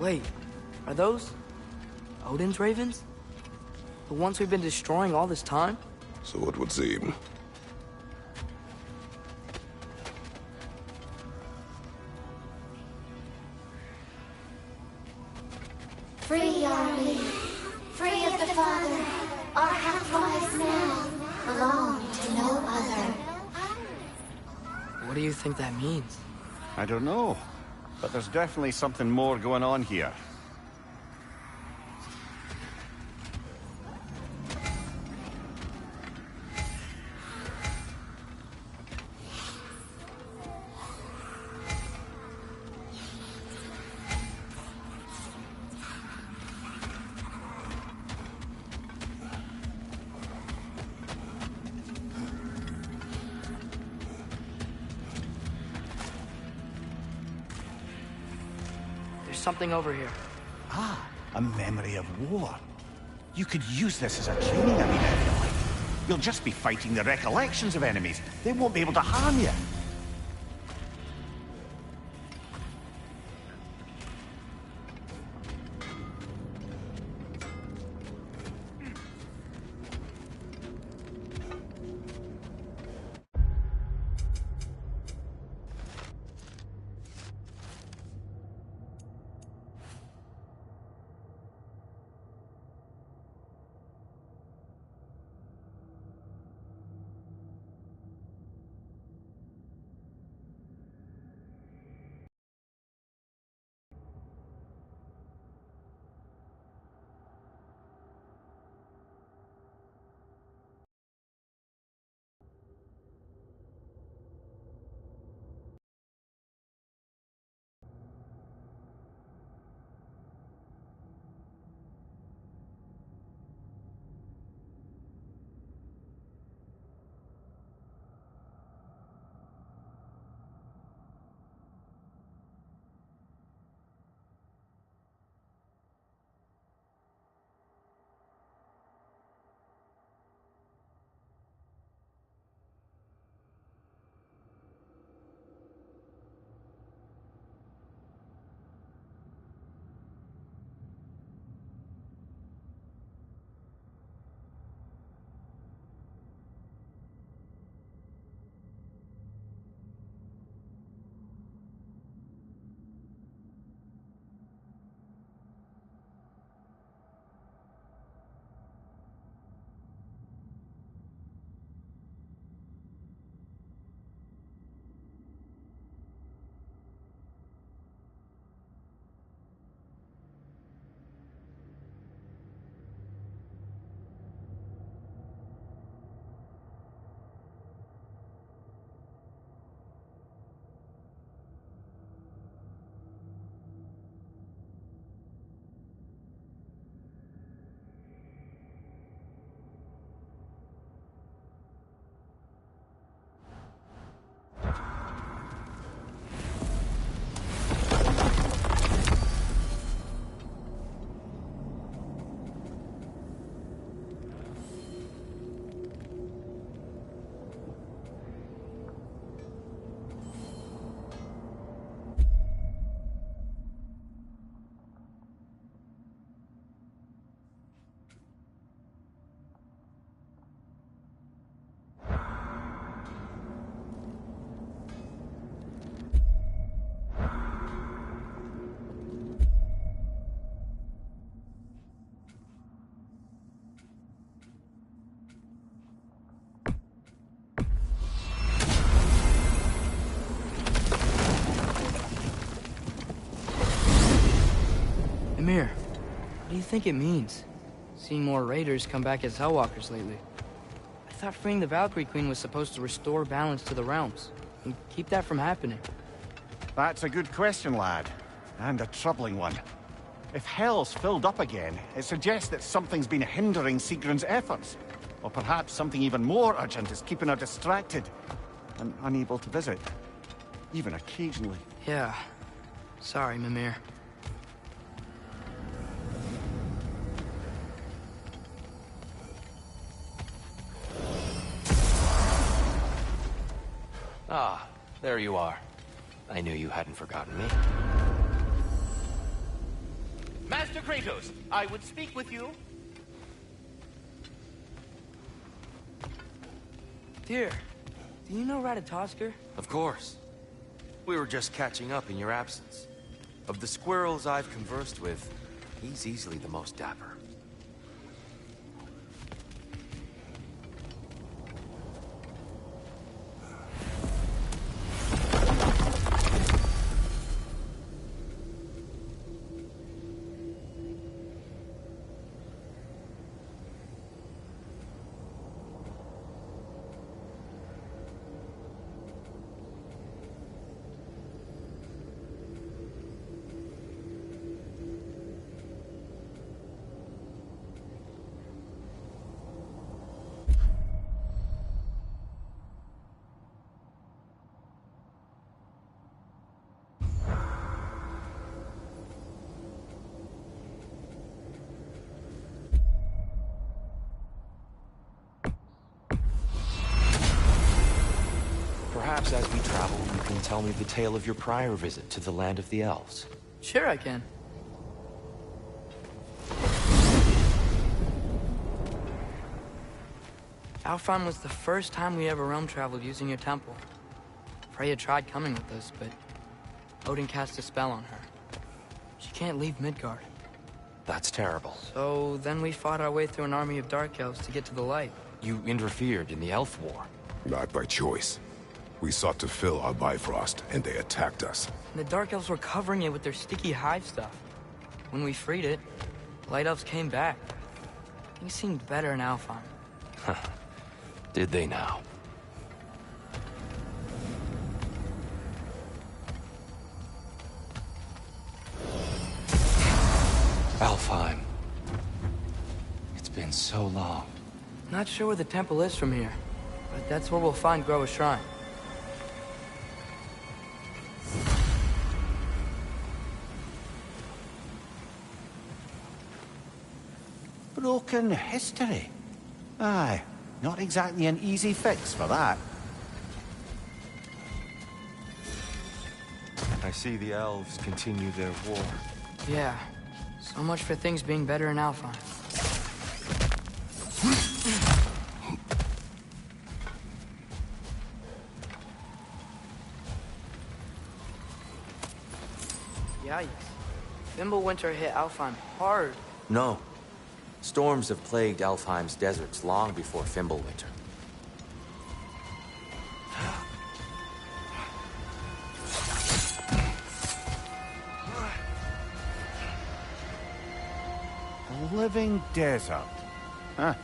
Wait, are those Odin's ravens? The ones we've been destroying all this time? So it would seem. Free are we, free of the Father, our half-lives now belong to no other. What do you think that means? I don't know, but there's definitely something more going on here. Something over here. Ah, a memory of war. You could use this as a training arena if you like. You'll just be fighting the recollections of enemies. They won't be able to harm you. Mimir, what do you think it means? Seeing more raiders come back as Hellwalkers lately. I thought freeing the Valkyrie Queen was supposed to restore balance to the realms, and keep that from happening. That's a good question, lad. And a troubling one. If Hell's filled up again, it suggests that something's been hindering Sigrun's efforts. Or perhaps something even more urgent is keeping her distracted and unable to visit. Even occasionally. Yeah. Sorry, Mimir. Ah, there you are. I knew you hadn't forgotten me. Master Kratos, I would speak with you. Dear, do you know Ratatoskr? Of course. We were just catching up in your absence. Of the squirrels I've conversed with, he's easily the most dapper. Perhaps as we travel, you can tell me the tale of your prior visit to the land of the elves. Sure I can. Alfheim was the first time we ever realm traveled using your temple. Freya tried coming with us, but Odin cast a spell on her. She can't leave Midgard. That's terrible. So then we fought our way through an army of dark elves to get to the light. You interfered in the elf war. Not by choice. We sought to fill our Bifrost, and they attacked us. And the dark elves were covering it with their sticky hive stuff. When we freed it, light elves came back. Things seemed better in Alfheim. Did they now? Alfheim. It's been so long. Not sure where the temple is from here, but that's where we'll find Groa's shrine. Broken history. Aye, not exactly an easy fix for that. I see the elves continue their war. Yeah, so much for things being better in Alfheim. Yikes. Fimbulwinter hit Alfheim hard. No. Storms have plagued Alfheim's deserts long before Fimbulwinter. A living desert. Huh.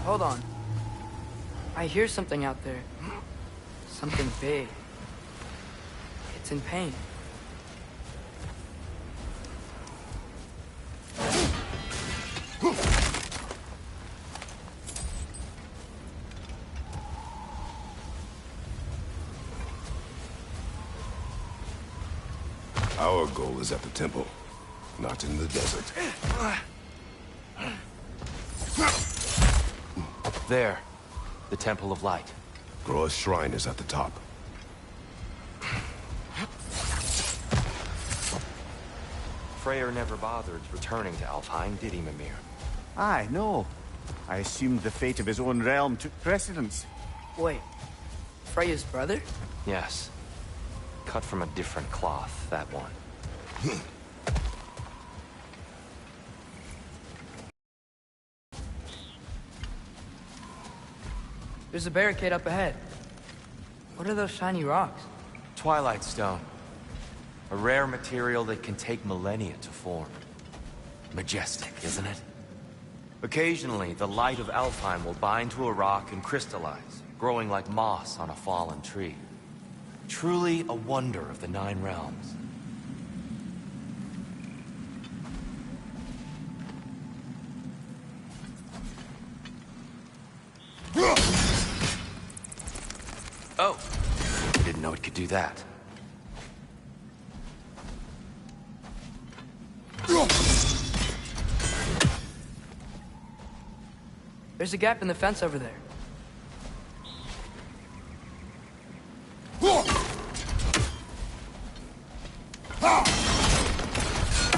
Hold on. I hear something out there. Something big. It's in pain. Our goal is at the temple, not in the desert. There. The Temple of Light. Groa's shrine is at the top. Freyr never bothered returning to Alfheim, did he, Mimir? Aye, no. I assumed the fate of his own realm took precedence. Wait, Freya's brother? Yes. Cut from a different cloth, that one. There's a barricade up ahead. What are those shiny rocks? Twilight Stone. A rare material that can take millennia to form. Majestic, isn't it? Occasionally, the light of Alfheim will bind to a rock and crystallize, growing like moss on a fallen tree. Truly a wonder of the Nine Realms. Oh, didn't know it could do that. There's a gap in the fence over there.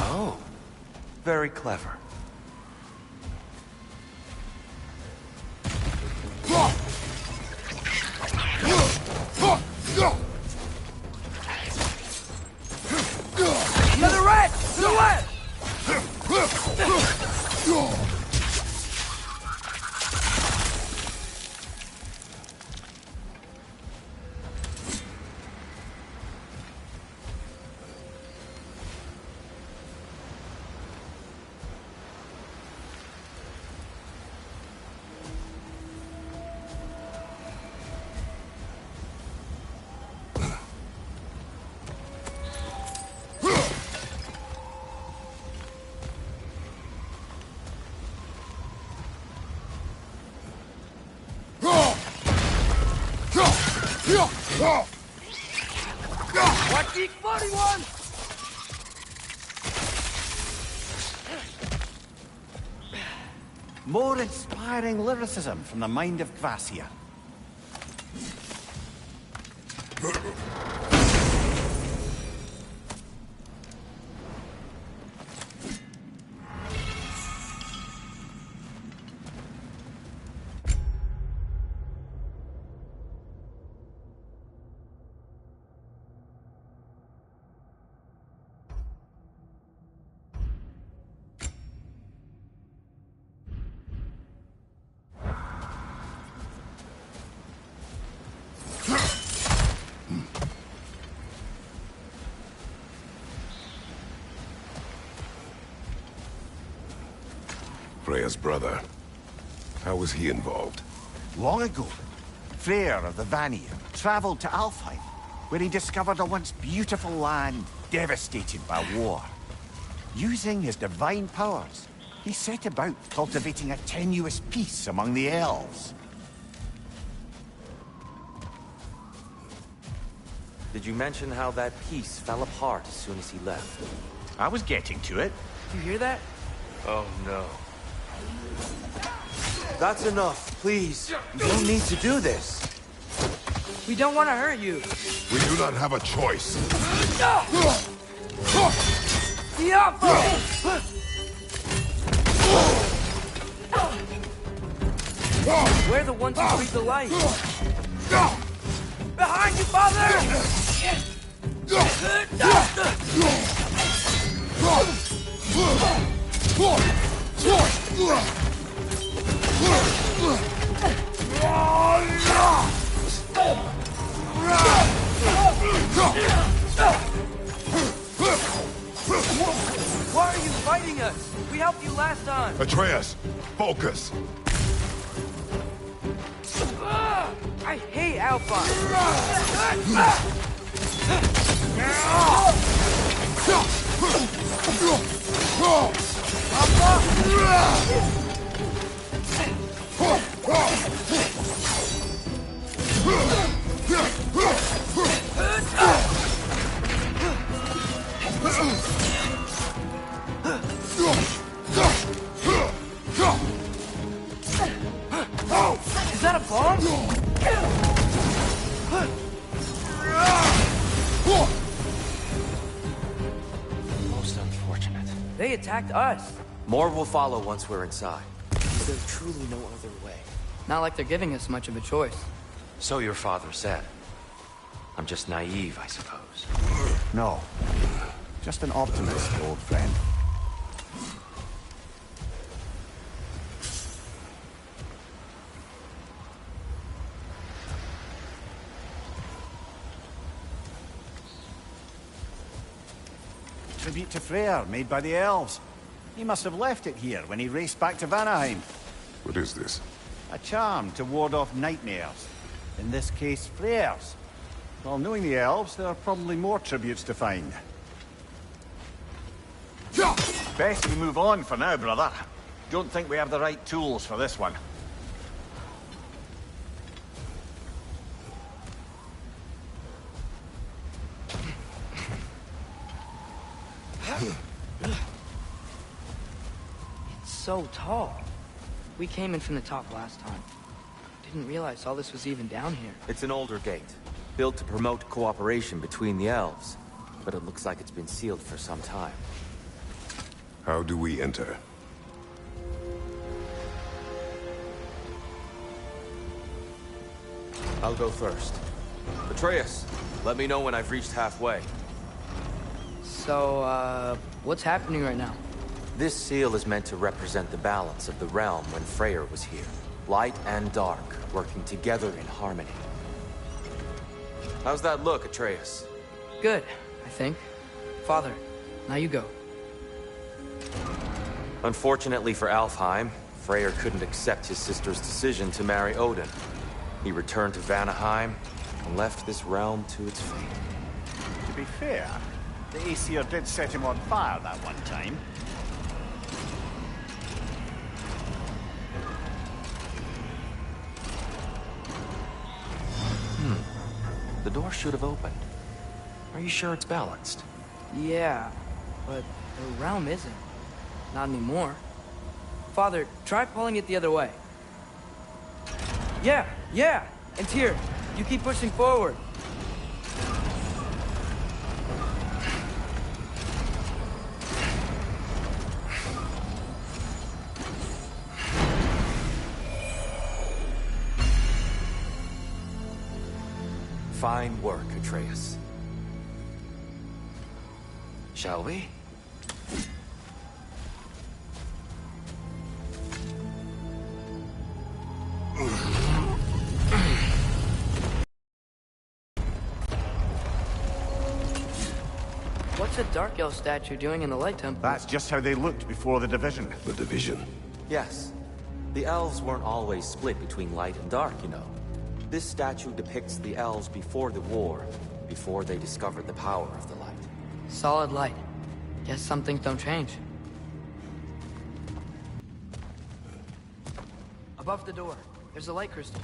Oh, very clever. Another rat! To the left! Watch each bloody one! More inspiring lyricism from the mind of Kvasir. Freya's brother. How was he involved? Long ago, Freyr of the Vanir traveled to Alfheim, where he discovered a once beautiful land devastated by war. Using his divine powers, he set about cultivating a tenuous peace among the elves. Did you mention how that piece fell apart as soon as he left? I was getting to it. You hear that? Oh no. That's enough, please. You don't need to do this. We don't want to hurt you. We do not have a choice. Diablo! We're the ones who breathe the light. Behind you, father! Why are you fighting us? We helped you last time. Atreus, focus. I hate Alpha. Is that that a bomb? Most unfortunate. They attacked us. More will follow once we're inside. Is there truly no other way? Not like they're giving us much of a choice. So your father said. I'm just naive, I suppose. No. Just an optimist, old friend. Tribute to Freyr, made by the elves. He must have left it here when he raced back to Vanaheim. What is this? A charm to ward off nightmares. In this case, Freyr's. Well, knowing the elves, there are probably more tributes to find. Best we move on for now, brother. Don't think we have the right tools for this one. It's so tall. We came in from the top last time. Didn't realize all this was even down here. It's an older gate, built to promote cooperation between the elves. But it looks like it's been sealed for some time. How do we enter? I'll go first. Atreus, let me know when I've reached halfway. So, what's happening right now? This seal is meant to represent the balance of the realm when Freyr was here. Light and dark, working together in harmony. How's that look, Atreus? Good, I think. Father, now you go. Unfortunately for Alfheim, Freyr couldn't accept his sister's decision to marry Odin. He returned to Vanaheim and left this realm to its fate. To be fair, the Aesir did set him on fire that one time. The door should have opened. Are you sure it's balanced? Yeah, but the realm isn't. Not anymore. Father, try pulling it the other way. Yeah! And here, you keep pushing forward. Fine work, Atreus. Shall we? What's a Dark Elf statue doing in the Light Temple? That's just how they looked before the division. The division. Yes. The elves weren't always split between light and dark, you know. This statue depicts the elves before the war, before they discovered the power of the light. Solid light. Guess some things don't change. Above the door, there's a light crystal.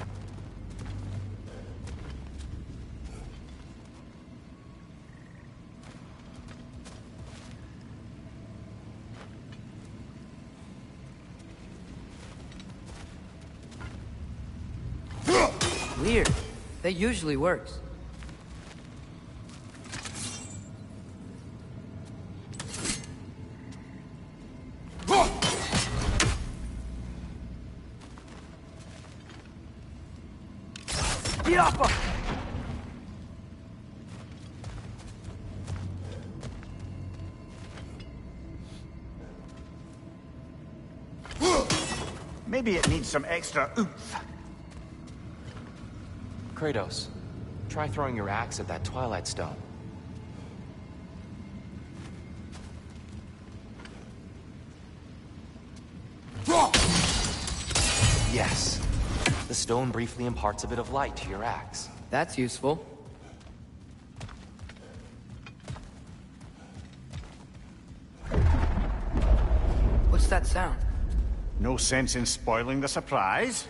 Weird. That usually works. Yappa! Maybe it needs some extra oomph. Kratos, try throwing your axe at that Twilight Stone. Yes. The stone briefly imparts a bit of light to your axe. That's useful. What's that sound? No sense in spoiling the surprise.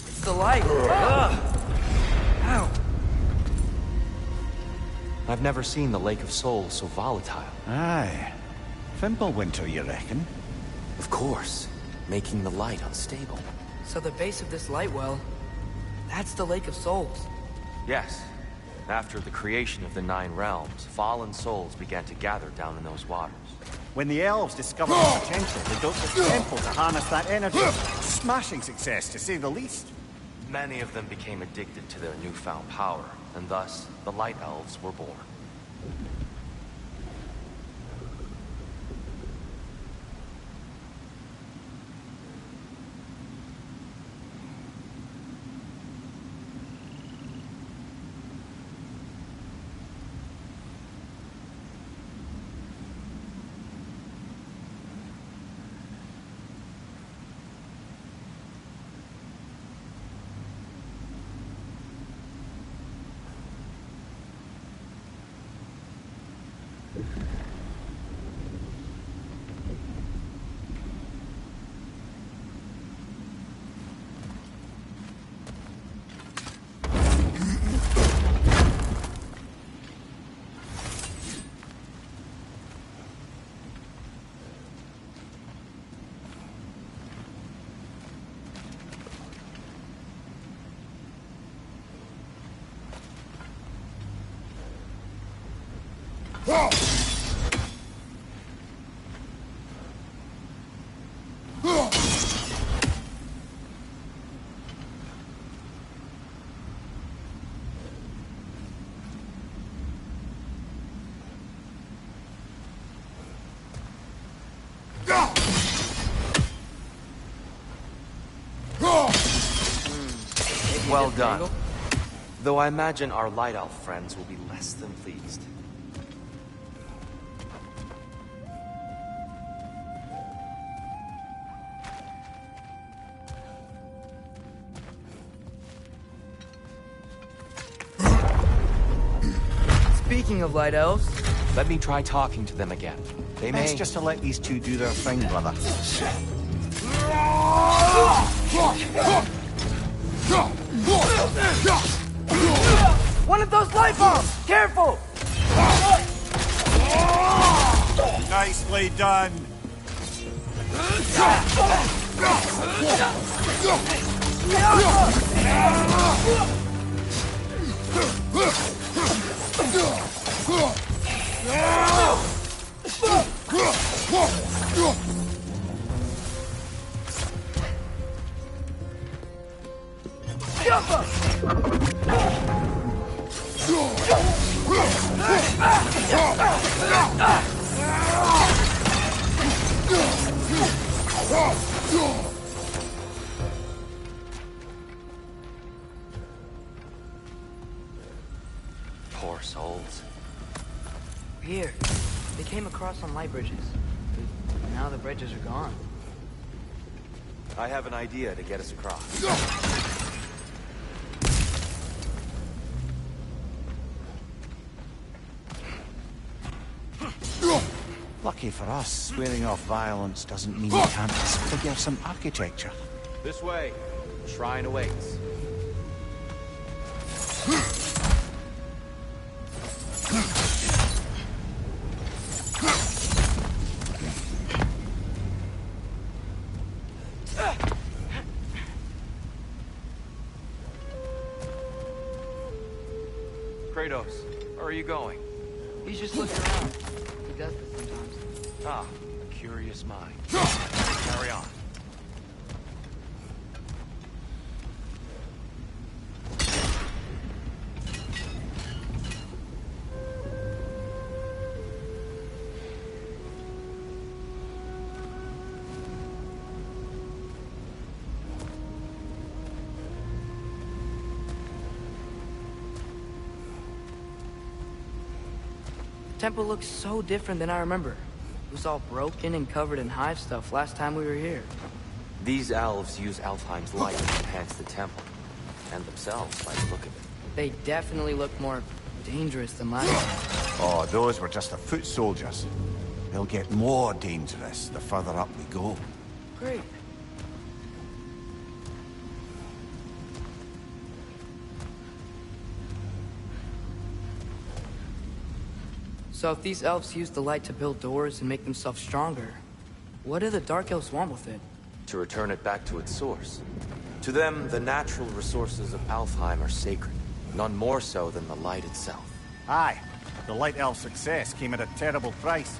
It's the light. Ugh. Ow. I've never seen the Lake of Souls so volatile. Aye. Fimbulwinter, you reckon? Of course, making the light unstable. So the base of this light well, that's the Lake of Souls. Yes. After the creation of the Nine Realms, fallen souls began to gather down in those waters. When the elves discovered the potential, they built this temple to harness that energy. Smashing success, to say the least. Many of them became addicted to their newfound power, and thus, the Light Elves were born. Well done. Though I imagine our Light Elf friends will be less than pleased. Speaking of light elves, Let me try talking to them again. They may... Best just to let these two do their thing, brother. one of those light bombs! Careful! Nicely done. Poor souls. Here, they came across on light bridges. But now the bridges are gone. I have an idea to get us across. Lucky for us, swearing off violence doesn't mean you can't disfigure some architecture. This way. The shrine awaits. Kratos, where are you going? He's just looking around. He does this sometimes. Ah, a curious mind. Carry on. Temple looks so different than I remember. It was all broken and covered in hive stuff last time we were here. These elves use Alfheim's light to enhance the temple. And themselves, by the look of it. They definitely look more dangerous than last time. Oh, those were just the foot soldiers. They'll get more dangerous the further up we go. Great. So if these elves use the light to build doors and make themselves stronger, what do the Dark Elves want with it? To return it back to its source. To them, the natural resources of Alfheim are sacred, none more so than the light itself. Aye, the Light Elf success came at a terrible price.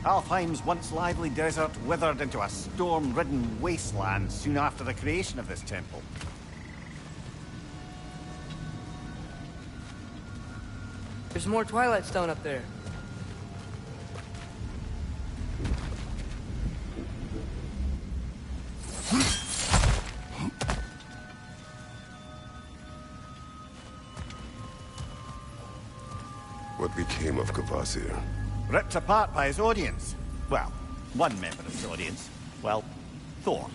Alfheim's once lively desert withered into a storm-ridden wasteland soon after the creation of this temple. There's more Twilight Stone up there. What became of Kvasir? Ripped apart by his audience. Well, one member of his audience. Well, Thor.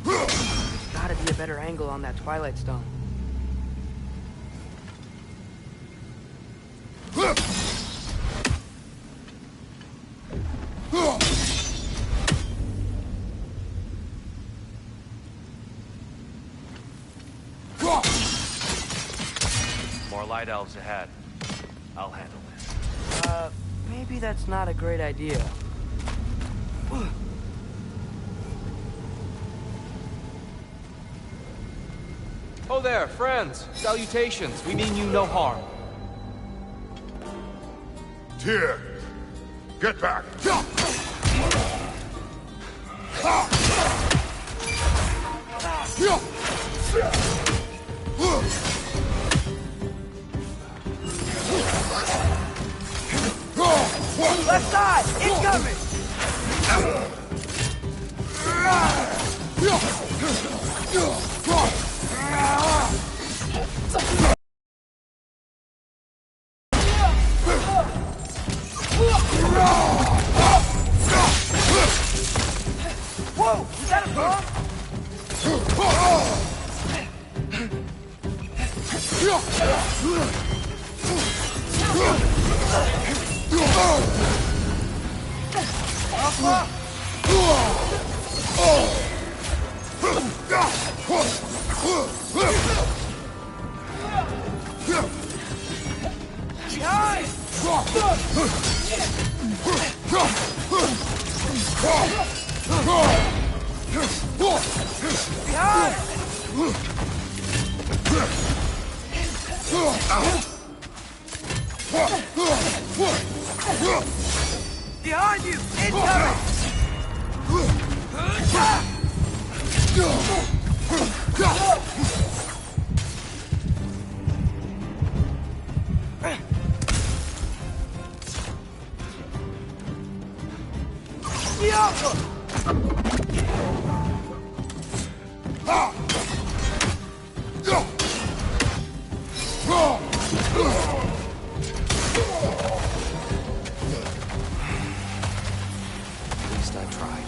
There's gotta be a better angle on that Twilight Stone. More light elves ahead. I'll handle this. Maybe that's not a great idea. Oh there, friends. Salutations. We mean you no harm. Tyr! Get back! Left side! Incoming! Whoa! Is that a bomb? Behind you! Incoming! At least I tried.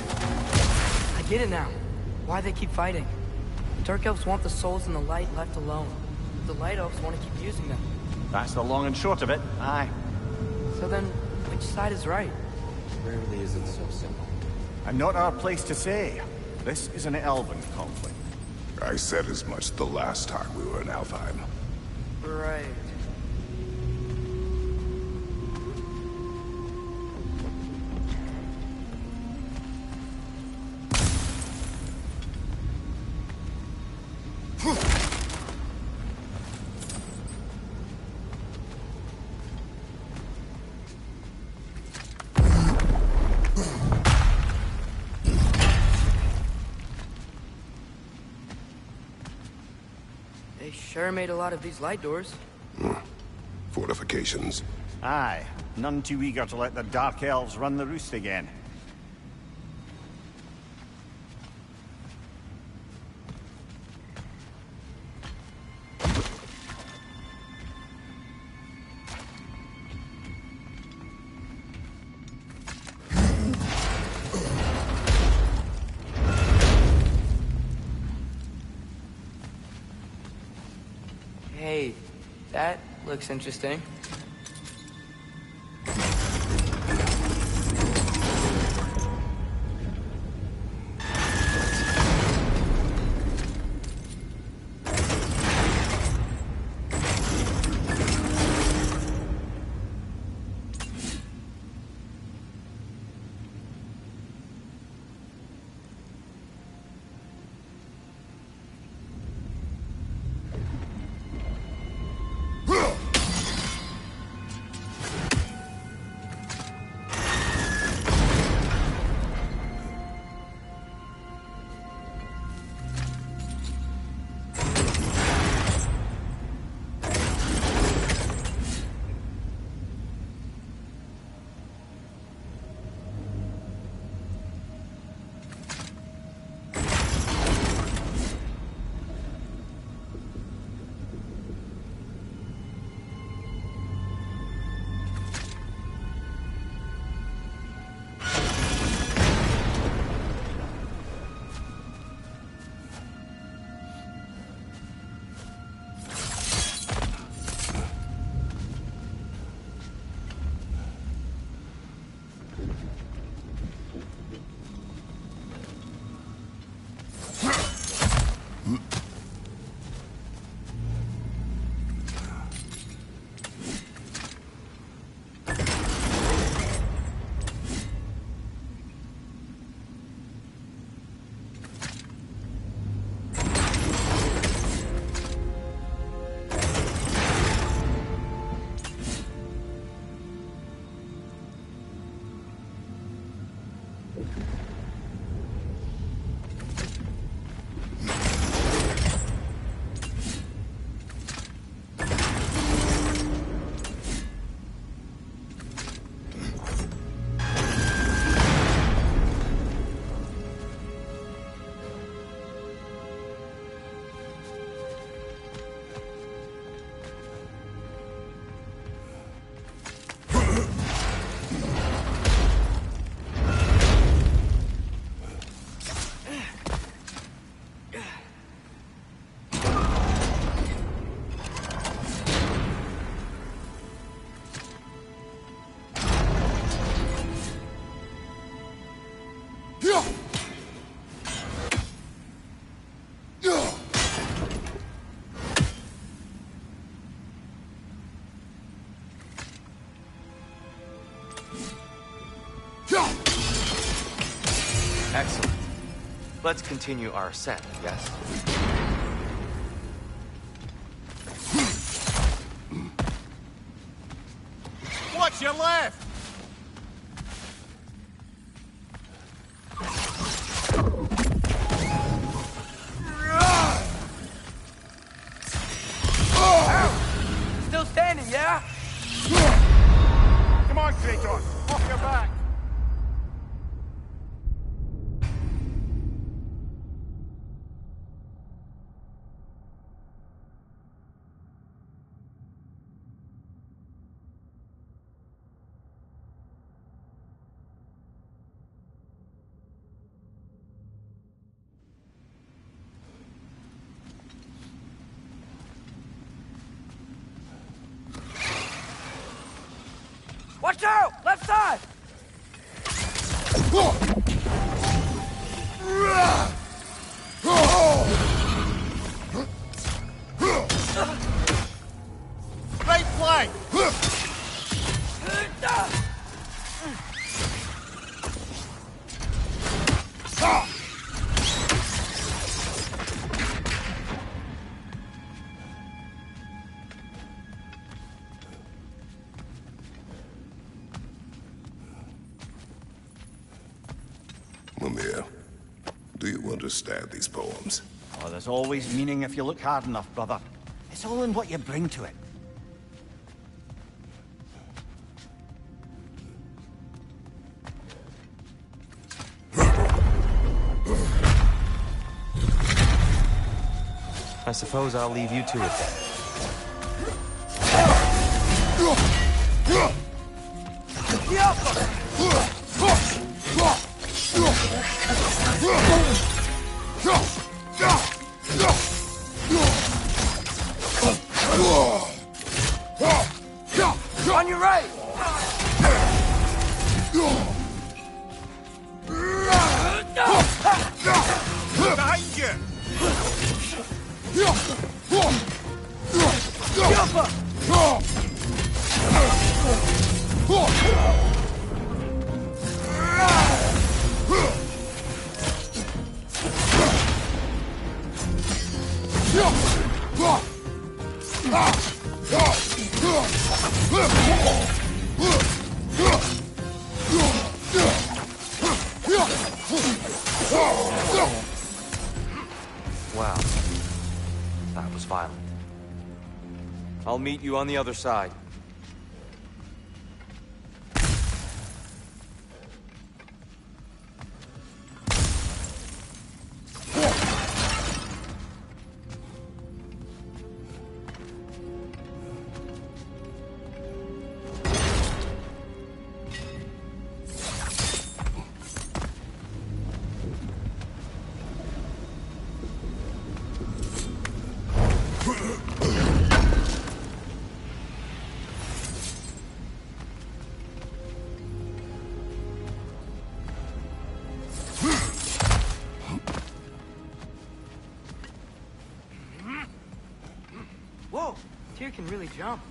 I get it now. Why they keep fighting. Dark Elves want the souls in the light left alone. The Light Elves want to keep using them. That's the long and short of it, aye. So then, which side is right? Rarely is it so simple. And not our place to say. This is an elven conflict. I said as much the last time we were in Alfheim. Right. They sure made a lot of these light doors. Fortifications. Aye, none too eager to let the Dark Elves run the roost again. Hey, that looks interesting. Excellent. Let's continue our ascent, yes? Watch your left! Still standing, yeah? Come on, Kratos! Off your back! Watch out! Left side! Right flank! Mimir, do you understand these poems? Oh, there's always meaning if you look hard enough, brother. It's all in what you bring to it. I suppose I'll leave you to it then. On your right! Behind you! Wow. That was violent. I'll meet you on the other side. Whoa! Tyr can really jump.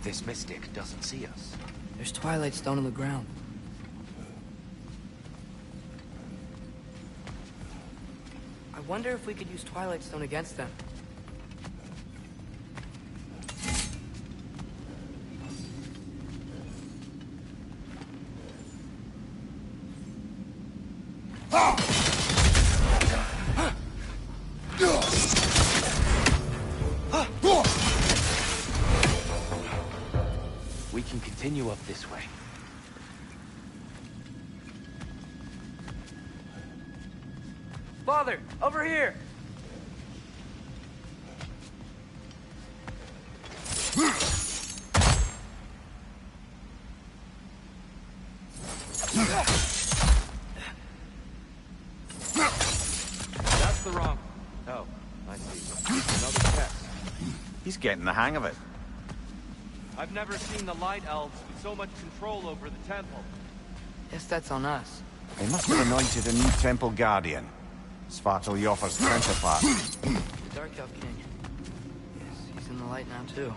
This mystic doesn't see us. There's Twilight Stone on the ground. I wonder if we could use Twilight Stone against them. We can continue up this way. Father, over here! He's getting the hang of it. I've never seen the Light Elves with so much control over the temple. Guess that's on us. They must have anointed a new temple guardian. Svartalfjord's counterpart. The Dark Elf King. Yes, he's in the light now, too.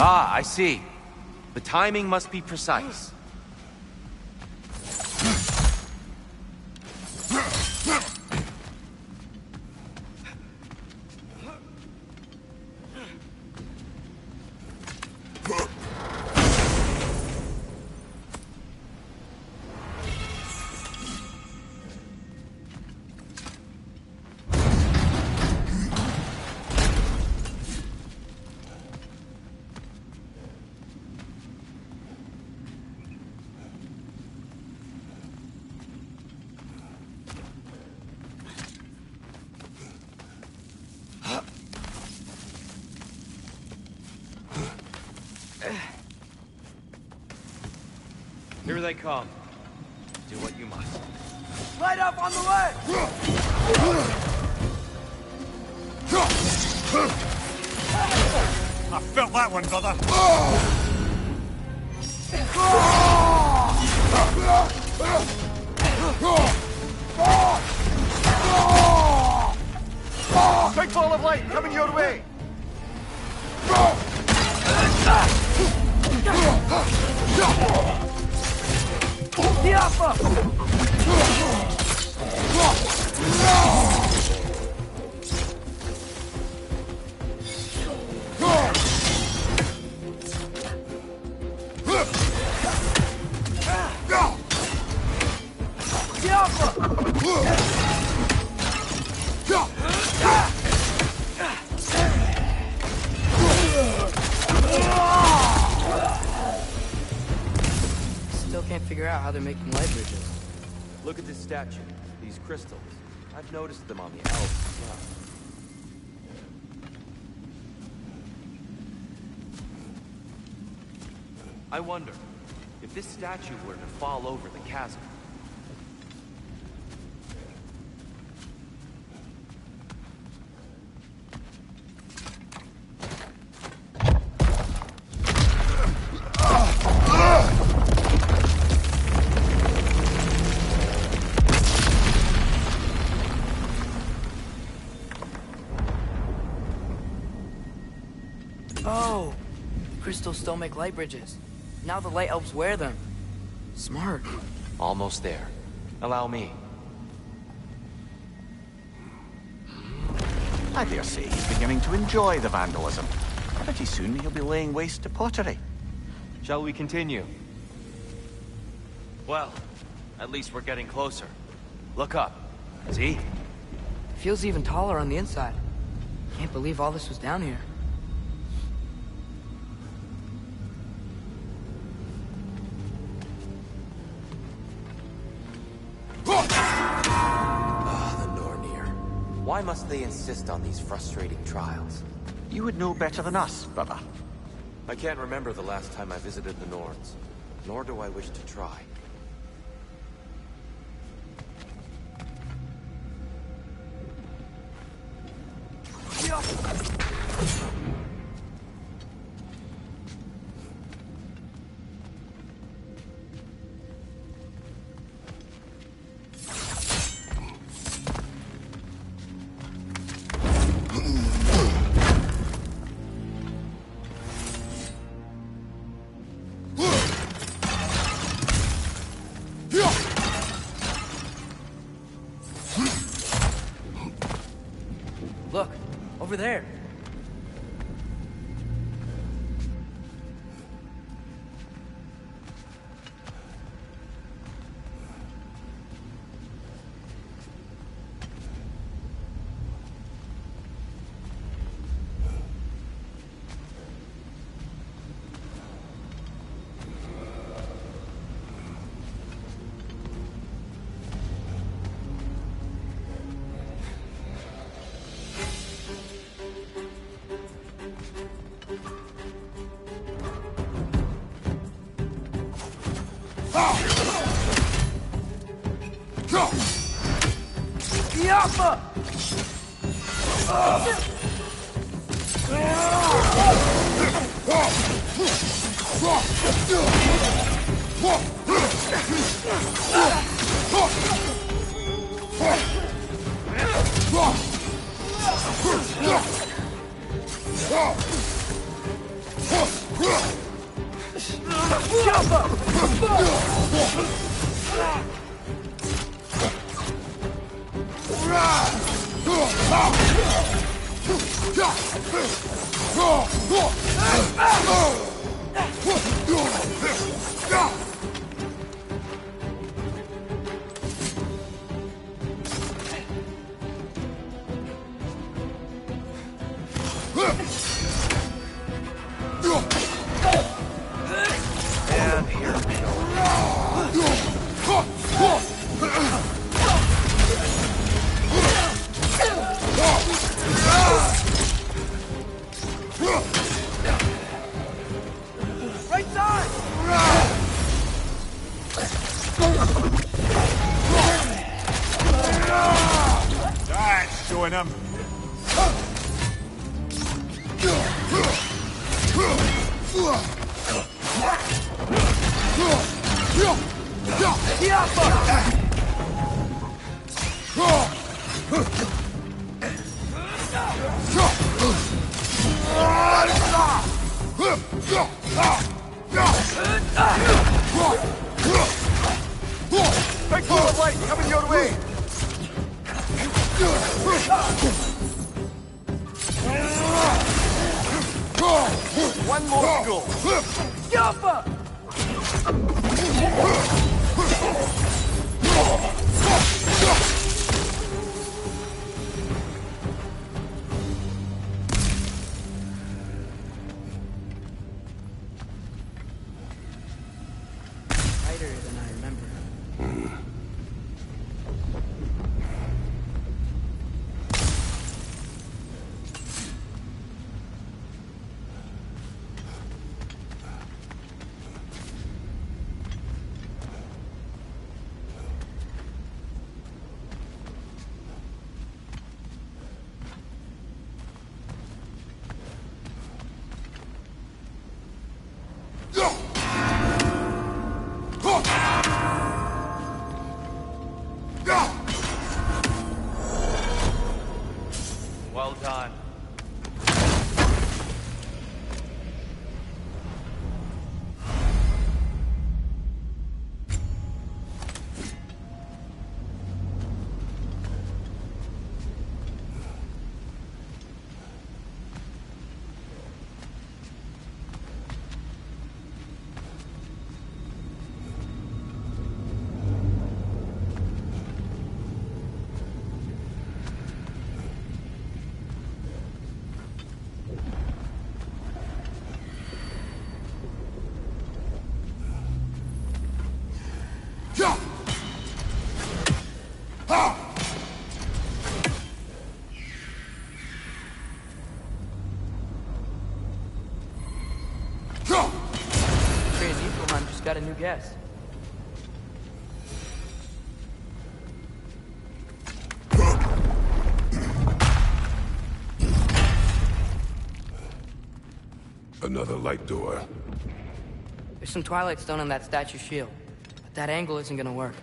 Ah, I see. The timing must be precise. Here they come. Do what you must. Light up on the way! I felt that one, brother. Big ball of light coming your way. Still can't figure out how they're making light bridges. Look at this statue. These crystals. I've noticed them on the elves as well. I wonder, if this statue were to fall over the chasm, Oh! Crystals still make light bridges. Now the light elves wear them. Smart. Almost there. Allow me. I dare say he's beginning to enjoy the vandalism. Pretty soon he'll be laying waste to pottery. shall we continue? Well, at least we're getting closer. Look up. See? Feels even taller on the inside. Can't believe all this was down here. Why must they insist on these frustrating trials? You would know better than us, brother. I can't remember the last time I visited the Norns, nor do I wish to try. over there. Yappa! And here we go. Right side! That's showing him. Big ball of light coming your way. One more to go. Yappa! Tighter than I remember. Well done. Niflheim just got a new guest. Another light door. There's some Twilight Stone on that statue shield, but that angle isn't gonna work.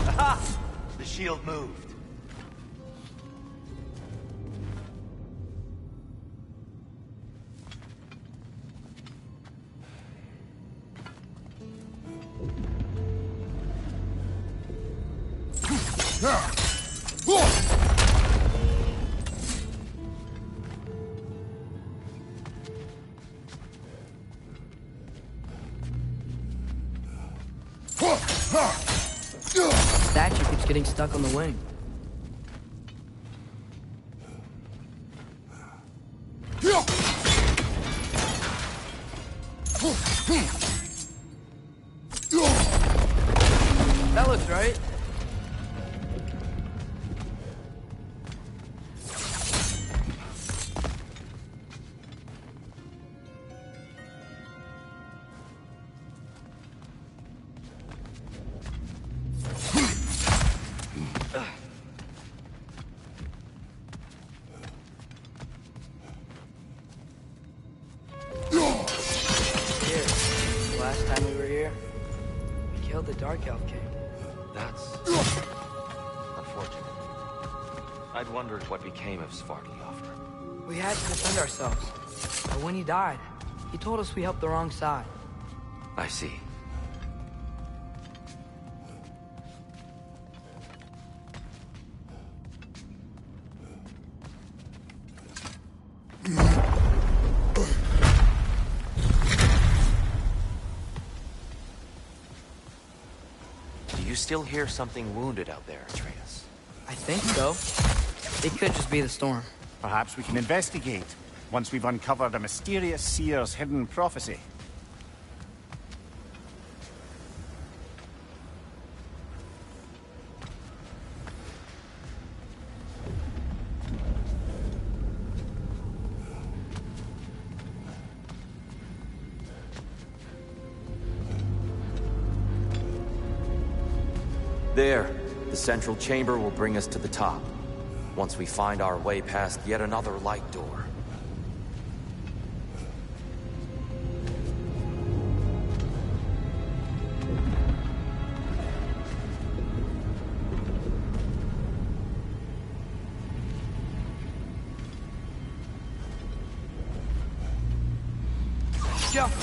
Aha! The shield moved. Statue keeps getting stuck on the wing. That looks right. Last time we were here, we killed the Dark Elf King. That's unfortunate. I'd wondered what became of Svartalfheim. We had to defend ourselves. But when he died, he told us we helped the wrong side. I see. Do you still hear something wounded out there, Atreus? I think so. It could just be the storm. Perhaps we can investigate, once we've uncovered a mysterious seer's hidden prophecy. There, the central chamber will bring us to the top. Once we find our way past yet another light door. Jump!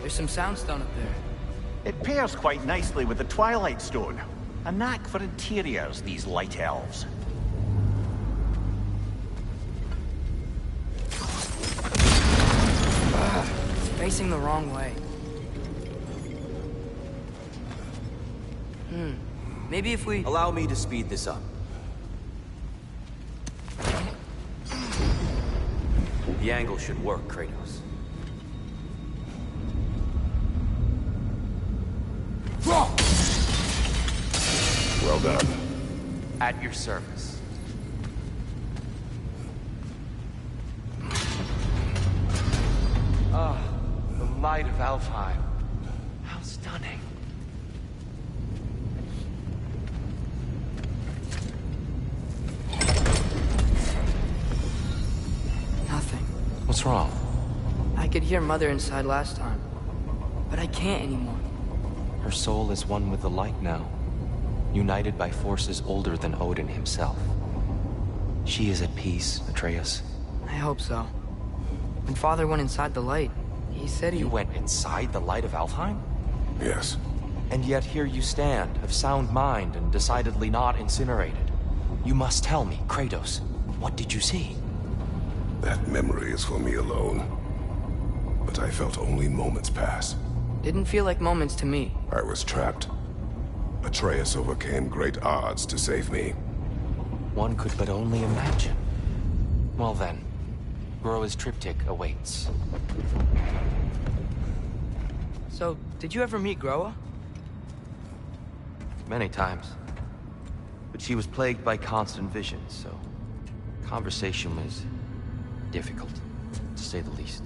There's some soundstone up there. It pairs quite nicely with the Twilight Stone. A knack for interiors, these light elves. It's facing the wrong way. Maybe if we... Allow me to speed this up. The angle should work, Kratos. Well done. At your service. Ah, the light of Alfheim. How stunning. Nothing. What's wrong? I could hear Mother inside last time, but I can't anymore. Her soul is one with the light now, united by forces older than Odin himself. She is at peace, Atreus. I hope so. When Father went inside the light, he said he... You went inside the light of Alfheim? Yes. And yet here you stand, of sound mind and decidedly not incinerated. You must tell me, Kratos, what did you see? That memory is for me alone. But I felt only moments pass. Didn't feel like moments to me. I was trapped. Atreus overcame great odds to save me. One could but only imagine. Well then, Groa's triptych awaits. So, did you ever meet Groa? Many times. But she was plagued by constant visions, so conversation was difficult, to say the least.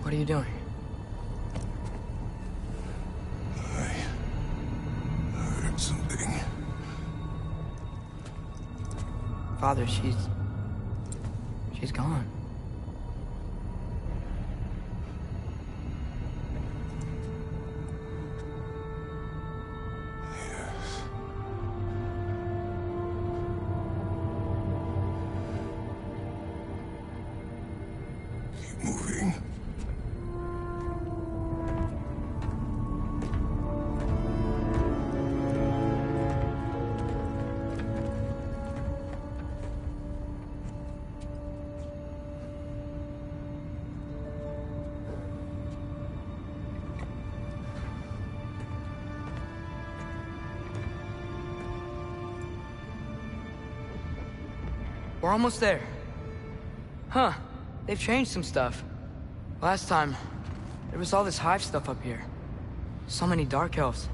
What are you doing? I heard something. Father, she's gone. Yes. Keep moving. We're almost there. Huh. They've changed some stuff. Last time, there was all this hive stuff up here. So many Dark Elves.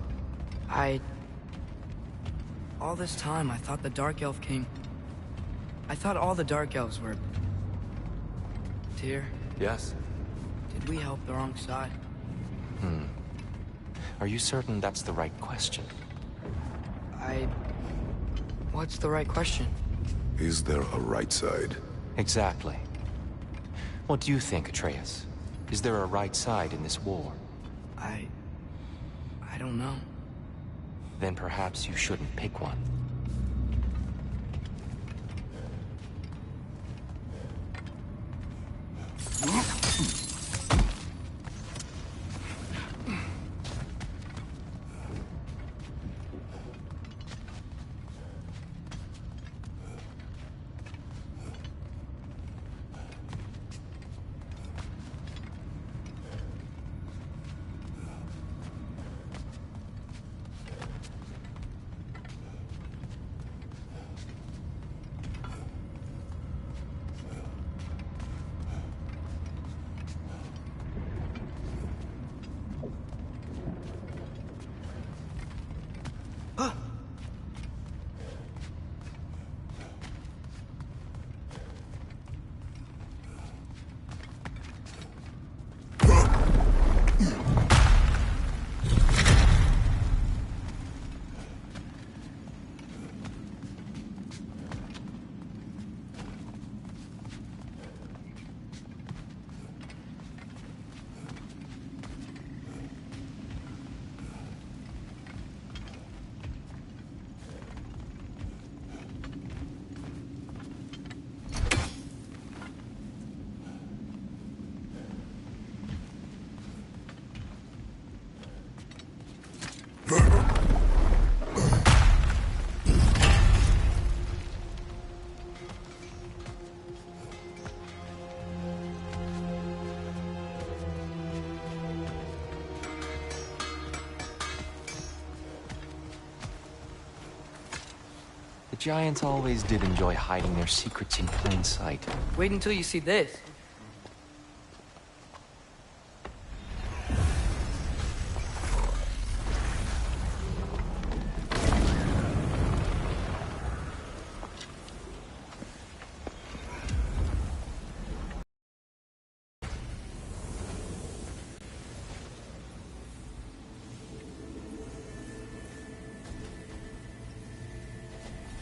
All this time, I thought the Dark Elf King... I thought all the Dark Elves were... Tyr, Yes? did we help the wrong side? Are you certain that's the right question? What's the right question? Is there a right side? Exactly. What do you think, Atreus? Is there a right side in this war? I don't know. Then perhaps you shouldn't pick one. The giants always did enjoy hiding their secrets in plain sight. Wait until you see this.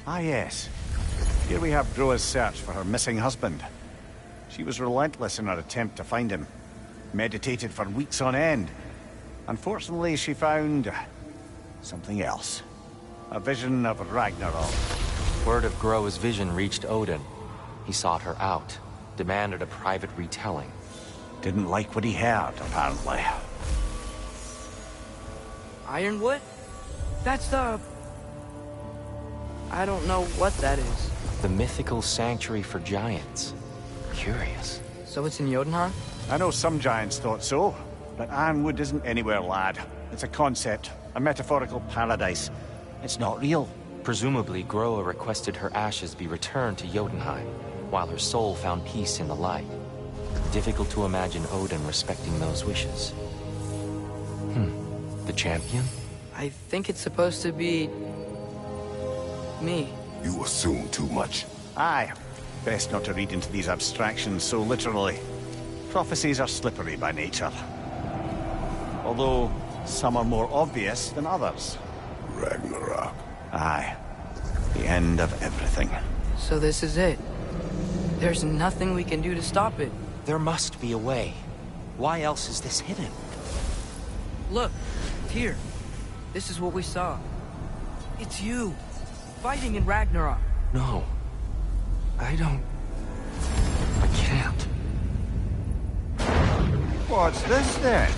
Ah, yes. Here we have Groa's search for her missing husband. She was relentless in her attempt to find him. Meditated for weeks on end. Unfortunately, she found something else. A vision of Ragnarok. Word of Groa's vision reached Odin. He sought her out, demanded a private retelling. Didn't like what he heard, apparently. Ironwood? That's the... I don't know what that is. The mythical sanctuary for giants. Curious. So it's in Jotunheim? I know some giants thought so, but Ironwood isn't anywhere, lad. It's a concept, a metaphorical paradise. It's not real. Presumably, Groa requested her ashes be returned to Jotunheim, while her soul found peace in the light. Difficult to imagine Odin respecting those wishes. The champion? I think it's supposed to be... me. You assume too much. Aye. Best not to read into these abstractions so literally. Prophecies are slippery by nature. Although, some are more obvious than others. Ragnarok. Aye. The end of everything. So this is it. There's nothing we can do to stop it. There must be a way. Why else is this hidden? Look, here. This is what we saw. It's you, fighting in Ragnarok. No. I can't. What's this then?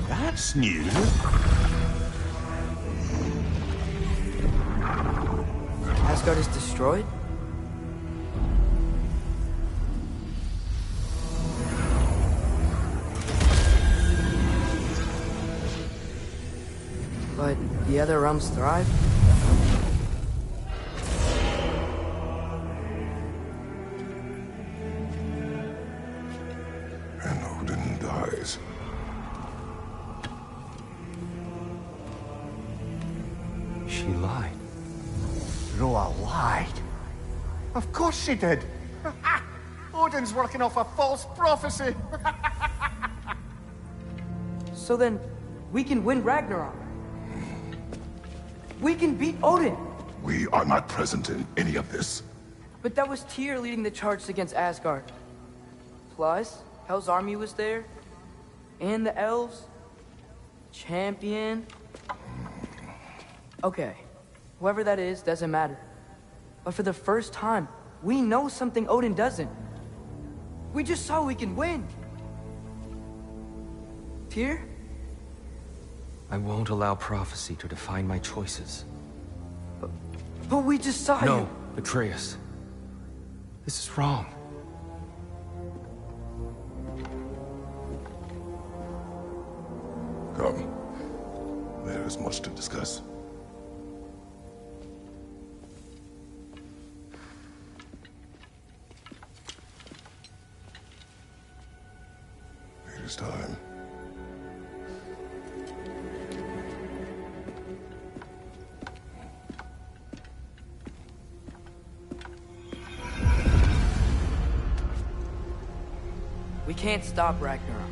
That's new. Asgard is destroyed? But the other realms thrive? And Odin dies. She lied. Roa lied. Of course she did. Odin's working off a false prophecy. So then, we can win Ragnarok. We can beat Odin. We are not present in any of this. But that was Tyr leading the charge against Asgard. Plus, Hel's army was there. And the elves. Champion. Okay. Whoever that is, doesn't matter. But for the first time, we know something Odin doesn't. We just saw we can win. Tyr? I won't allow prophecy to define my choices. But we just saw you. No, Atreus. This is wrong. Come. There is much to discuss. It is time. We can't stop Ragnarok.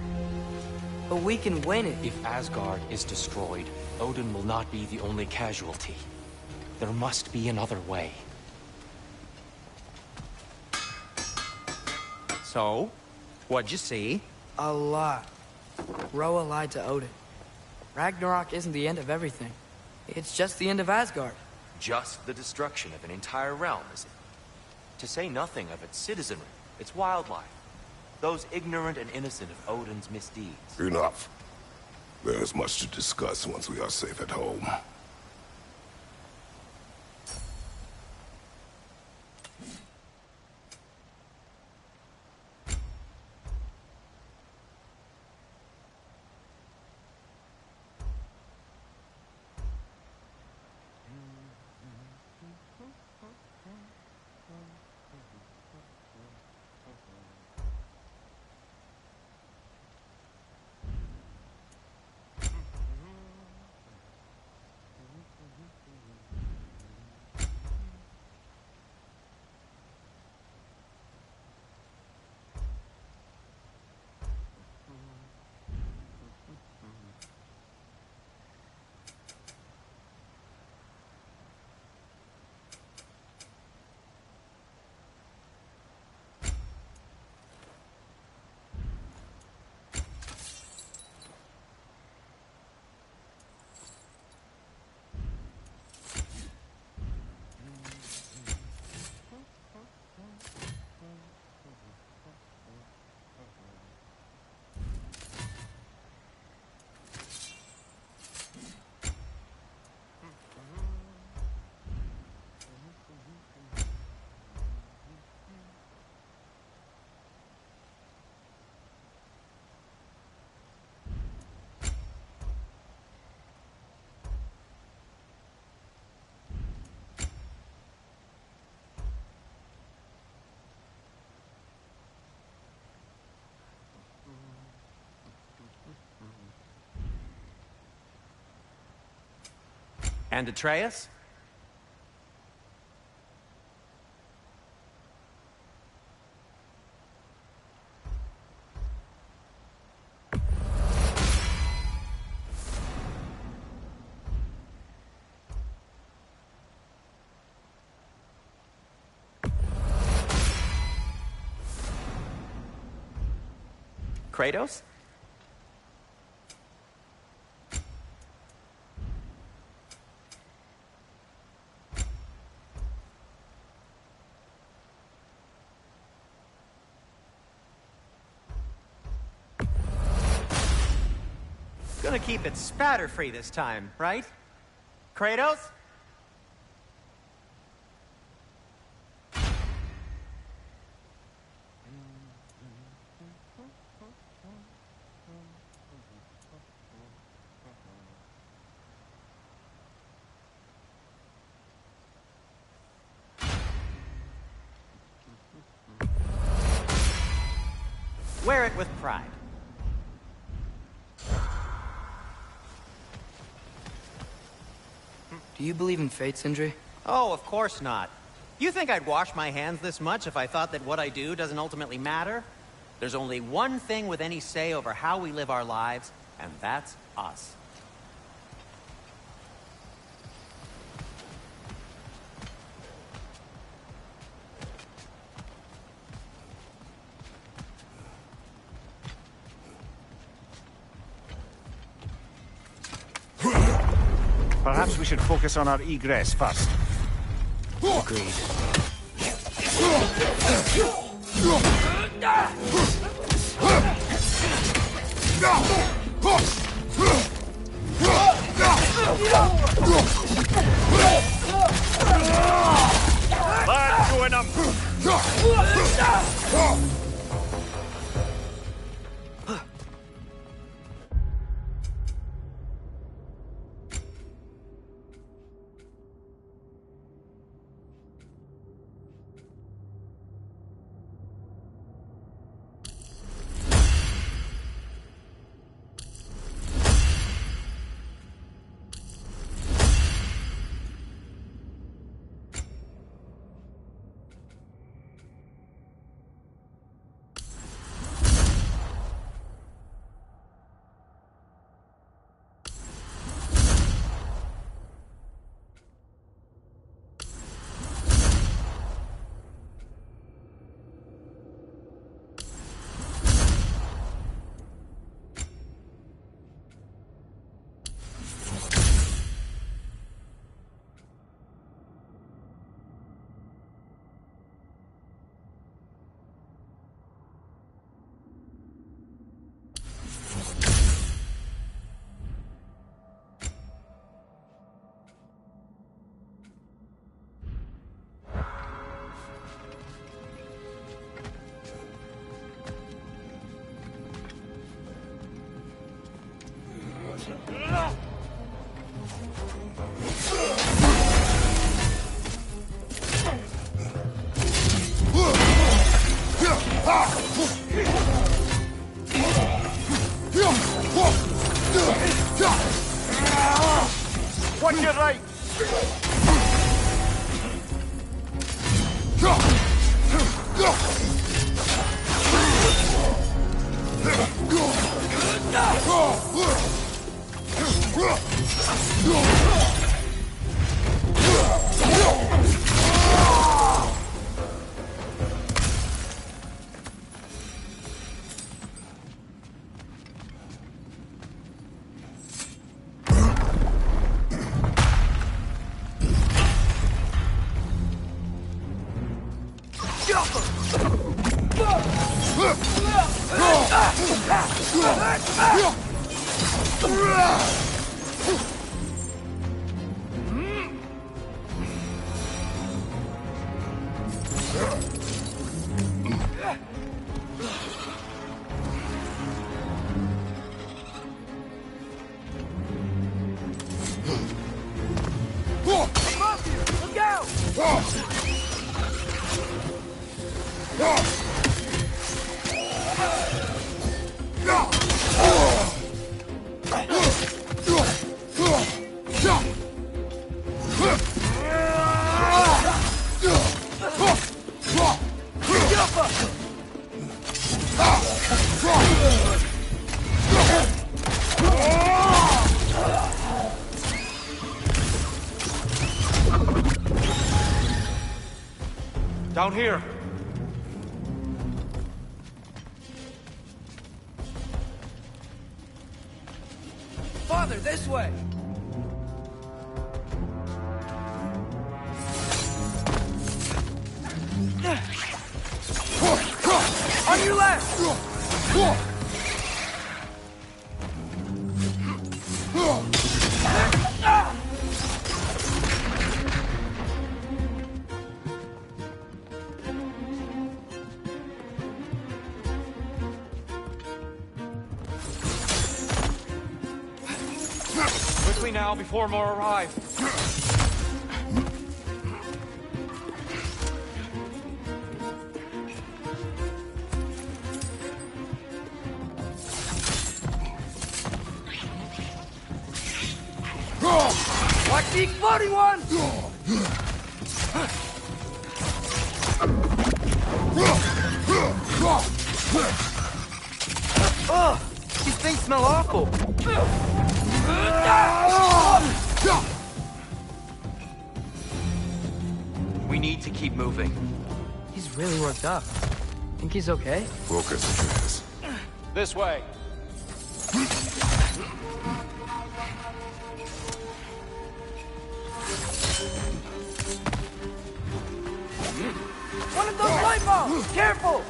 But we can win it. If Asgard is destroyed, Odin will not be the only casualty. There must be another way. So, what'd you see? A lot. Roa lied to Odin. Ragnarok isn't the end of everything. It's just the end of Asgard. Just the destruction of an entire realm, is it? To say nothing of its citizenry, its wildlife. Those ignorant and innocent of Odin's misdeeds. Enough. There is much to discuss once we are safe at home. And Atreus? Kratos? Gonna keep it spatter-free this time, right? Kratos? Wear it with pride. Do you believe in fate, Sindri? Oh, of course not. You think I'd wash my hands this much if I thought that what I do doesn't ultimately matter? There's only one thing with any say over how we live our lives, and that's us. Perhaps we should focus on our egress first. Agreed. Let's join them! Watch your right! Down here. Father, this way! On your left! Quickly now, before more arrive. Watch the exploding one! Ugh! These things smell awful! We need to keep moving. He's really worked up. Think he's okay? Focus, Atreus. This way. One of those light bombs! Careful!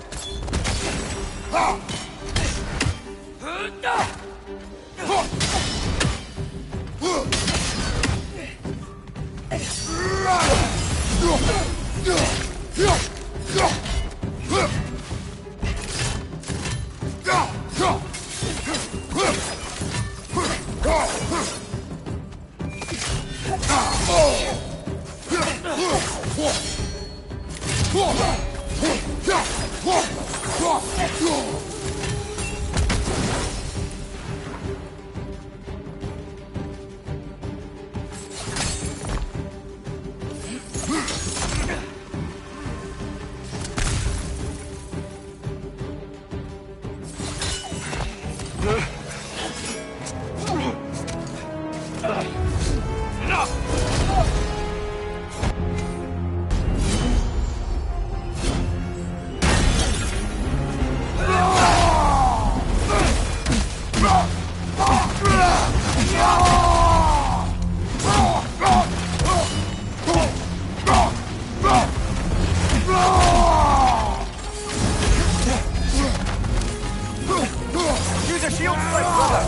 Use a shield strike, brother!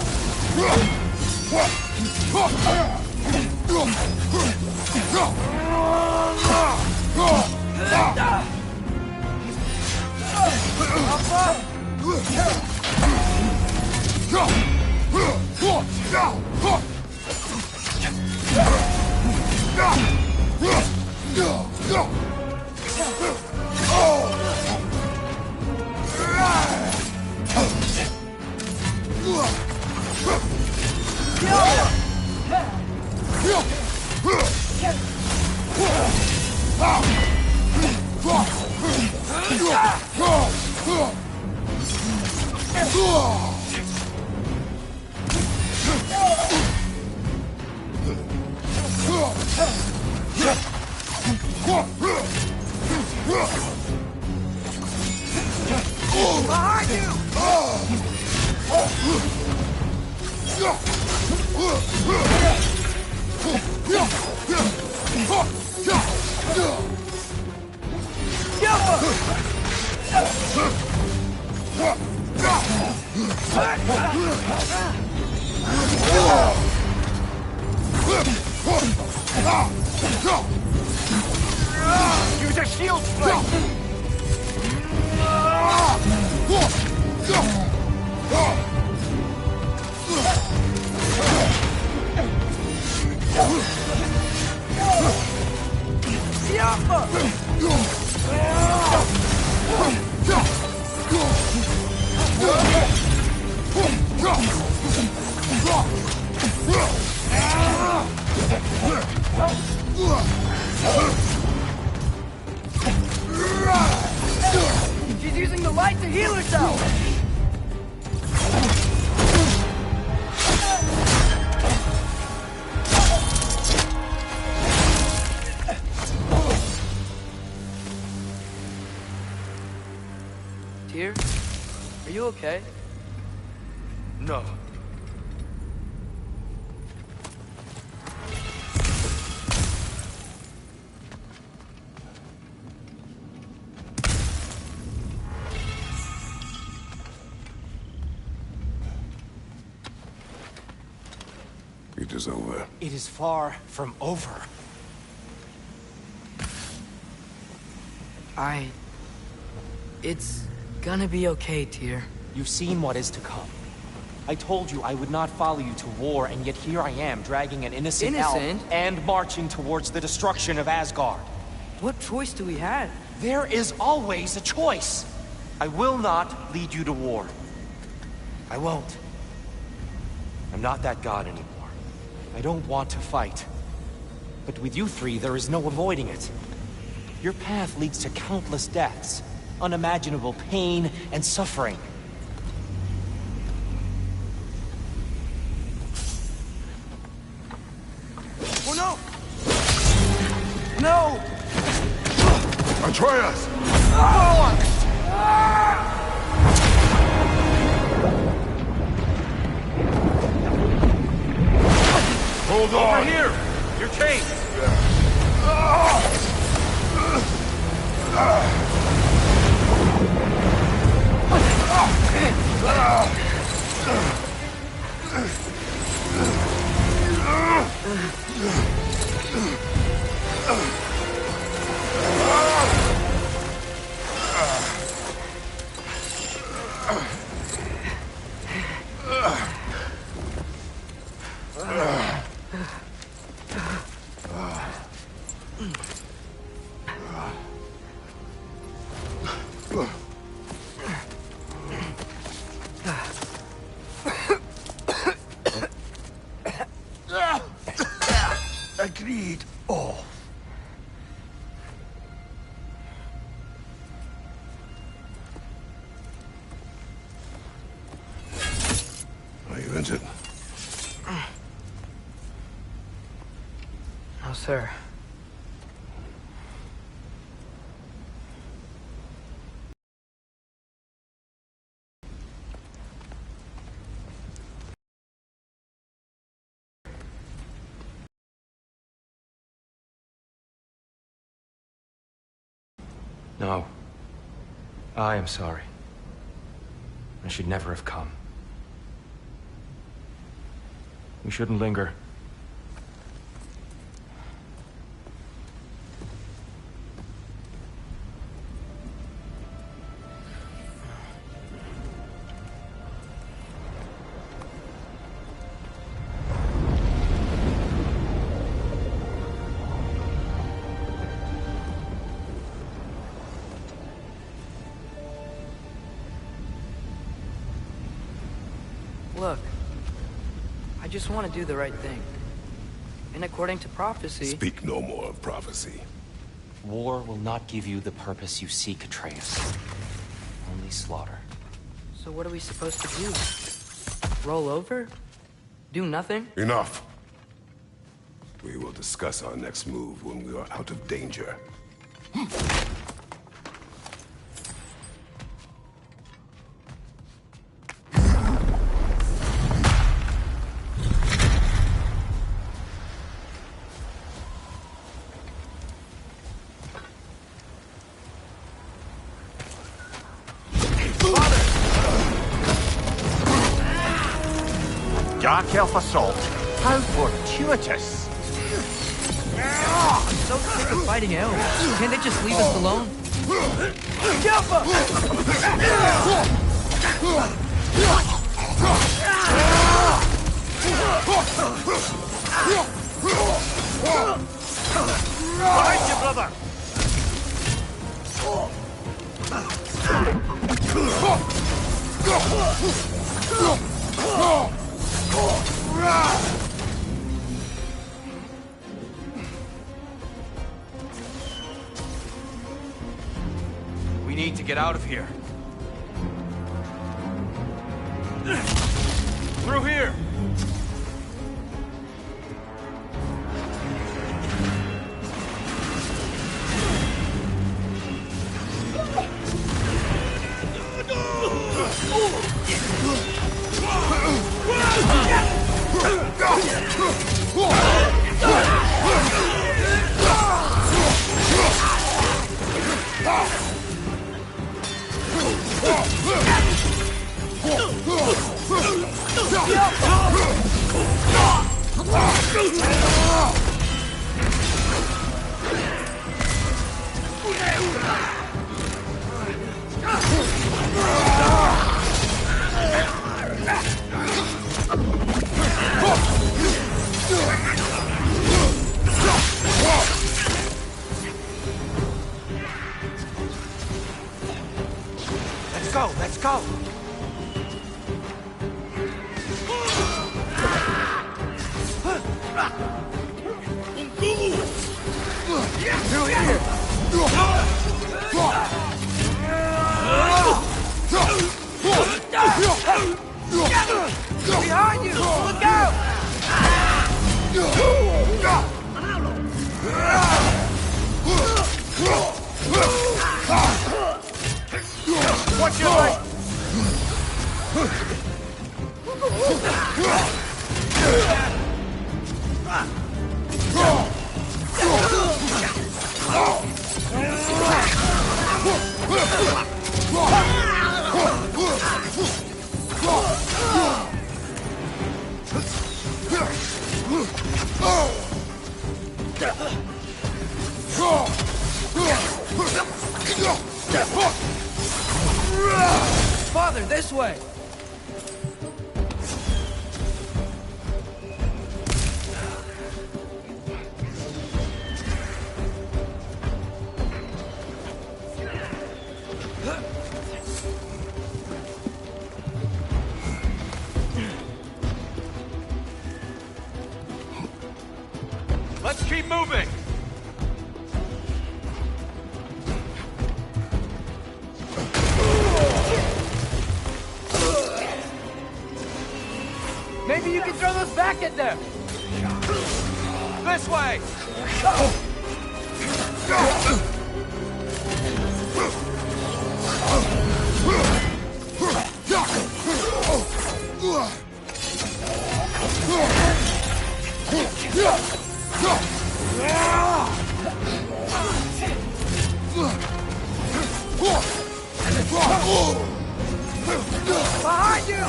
Behind you! Use a shield strike! She's using the light to heal herself! okay? No. It is over. It is far from over. It's gonna be okay, Tyr. You've seen what is to come. I told you I would not follow you to war, and yet here I am, dragging an innocent elf and marching towards the destruction of Asgard. What choice do we have? There is always a choice. I will not lead you to war. I won't. I'm not that god anymore. I don't want to fight. But with you three, there is no avoiding it. Your path leads to countless deaths, unimaginable pain and suffering. Oh no! No! Atreus! Hold on! Over here! You're chained! Agreed. Oh. Are you injured? No, sir. No. I am sorry. I should never have come. We shouldn't linger. Look, I just want to do the right thing. And according to prophecy... Speak no more of prophecy. War will not give you the purpose you seek, Atreus. Only slaughter. So what are we supposed to do? Roll over? Do nothing? Enough. We will discuss our next move when we are out of danger. Dark Elf assault. How fortuitous. So sick of fighting elves. Can't they just leave us alone? Behind you, brother! We need to get out of here. Through here! Let's go, let's go! Through here! Behind you! Look out! Watch your leg! Father, this way! Let's keep moving! Maybe you can throw those back at them! This way! Behind you!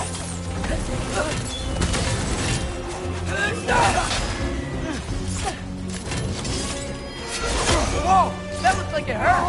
Whoa! That looks like it hurt!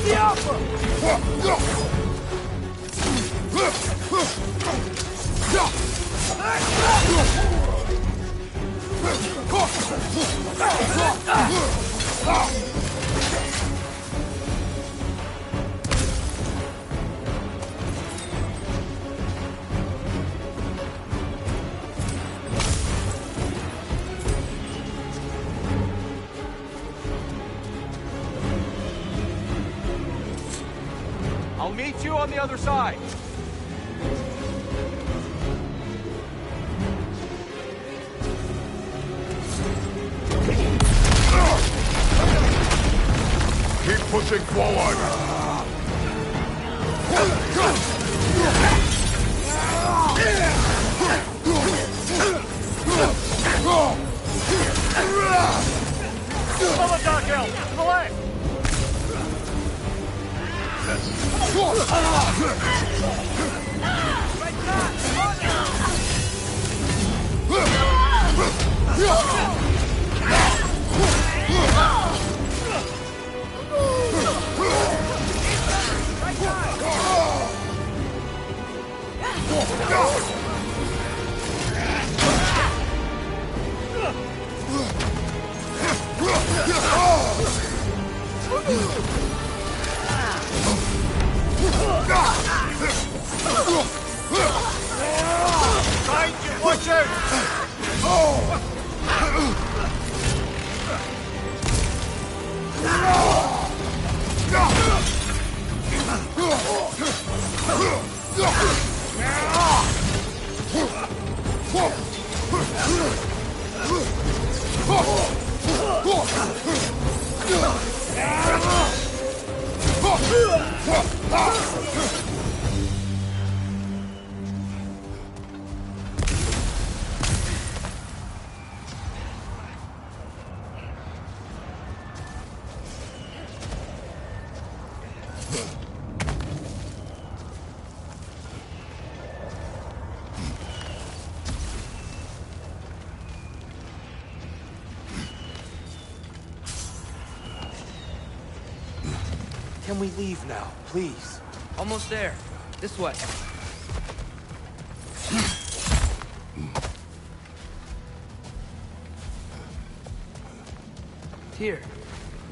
The Alpha! I'll meet you on the other side. Keep pushing forward! Follow Dark Elf! To the left! Watch out! Can we leave now, please? Almost there. This way. Here.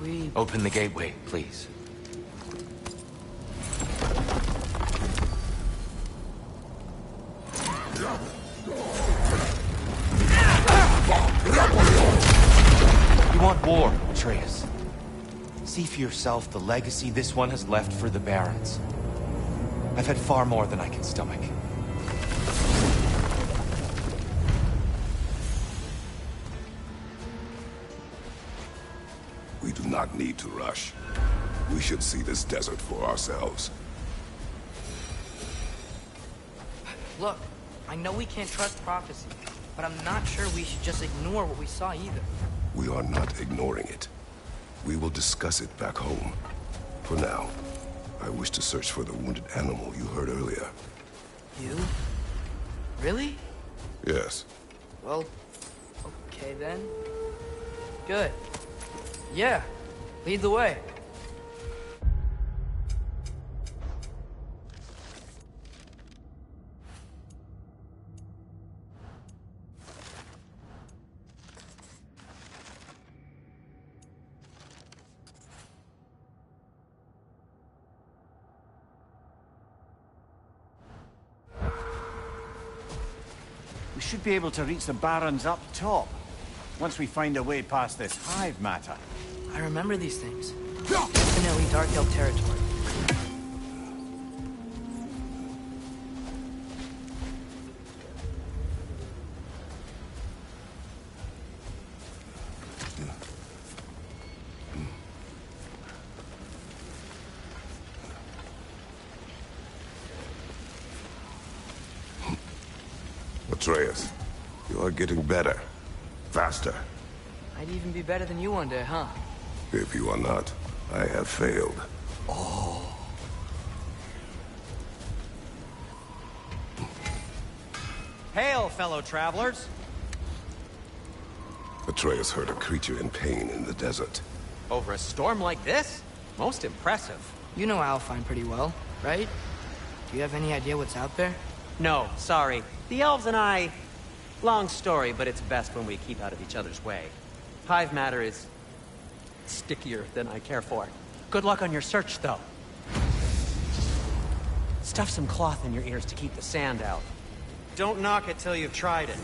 We... Open the gateway, please. You want war, Atreus. See for yourself the legacy this one has left for the Barons. I've had far more than I can stomach. We do not need to rush. We should see this desert for ourselves. Look, I know we can't trust prophecy, but I'm not sure we should just ignore what we saw either. We are not ignoring it. We will discuss it back home. For now, I wish to search for the wounded animal you heard earlier. You? Really? Yes. Well, okay then. Good. Yeah, lead the way. We should be able to reach the Barons up top, once we find a way past this hive matter. I remember these things. Definitely Dark Elf territory. Atreus, you are getting better. Faster. I'd even be better than you one day, huh? If you are not, I have failed. Hail, fellow travelers! Atreus heard a creature in pain in the desert. Over a storm like this? Most impressive. You know Alfheim pretty well, right? Do you have any idea what's out there? No, sorry. The elves and I... Long story, but it's best when we keep out of each other's way. Hive matter is... stickier than I care for. Good luck on your search, though. Stuff some cloth in your ears to keep the sand out. Don't knock it till you've tried it.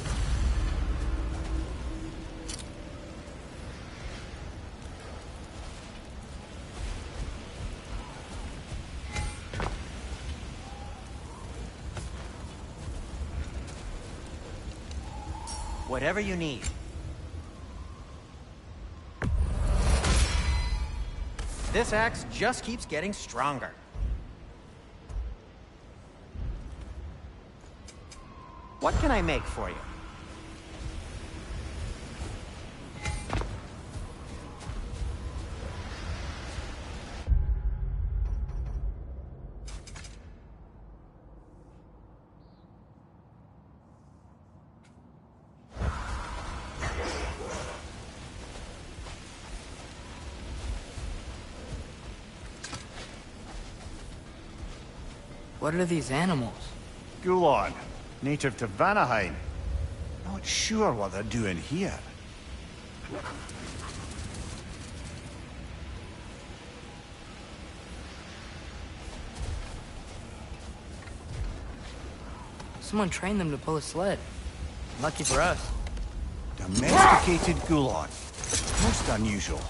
Whatever you need. This axe just keeps getting stronger. What can I make for you? What are these animals? Gulon, native to Vanaheim. Not sure what they're doing here. Someone trained them to pull a sled. Lucky for us. Domesticated Gulon. Most unusual.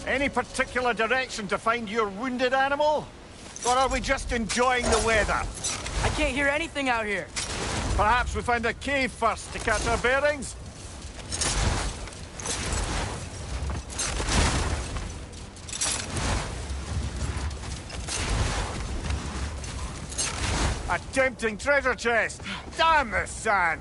Any particular direction to find your wounded animal? Or are we just enjoying the weather? I can't hear anything out here. Perhaps we find a cave first to catch our bearings? A tempting treasure chest! Damn this sand!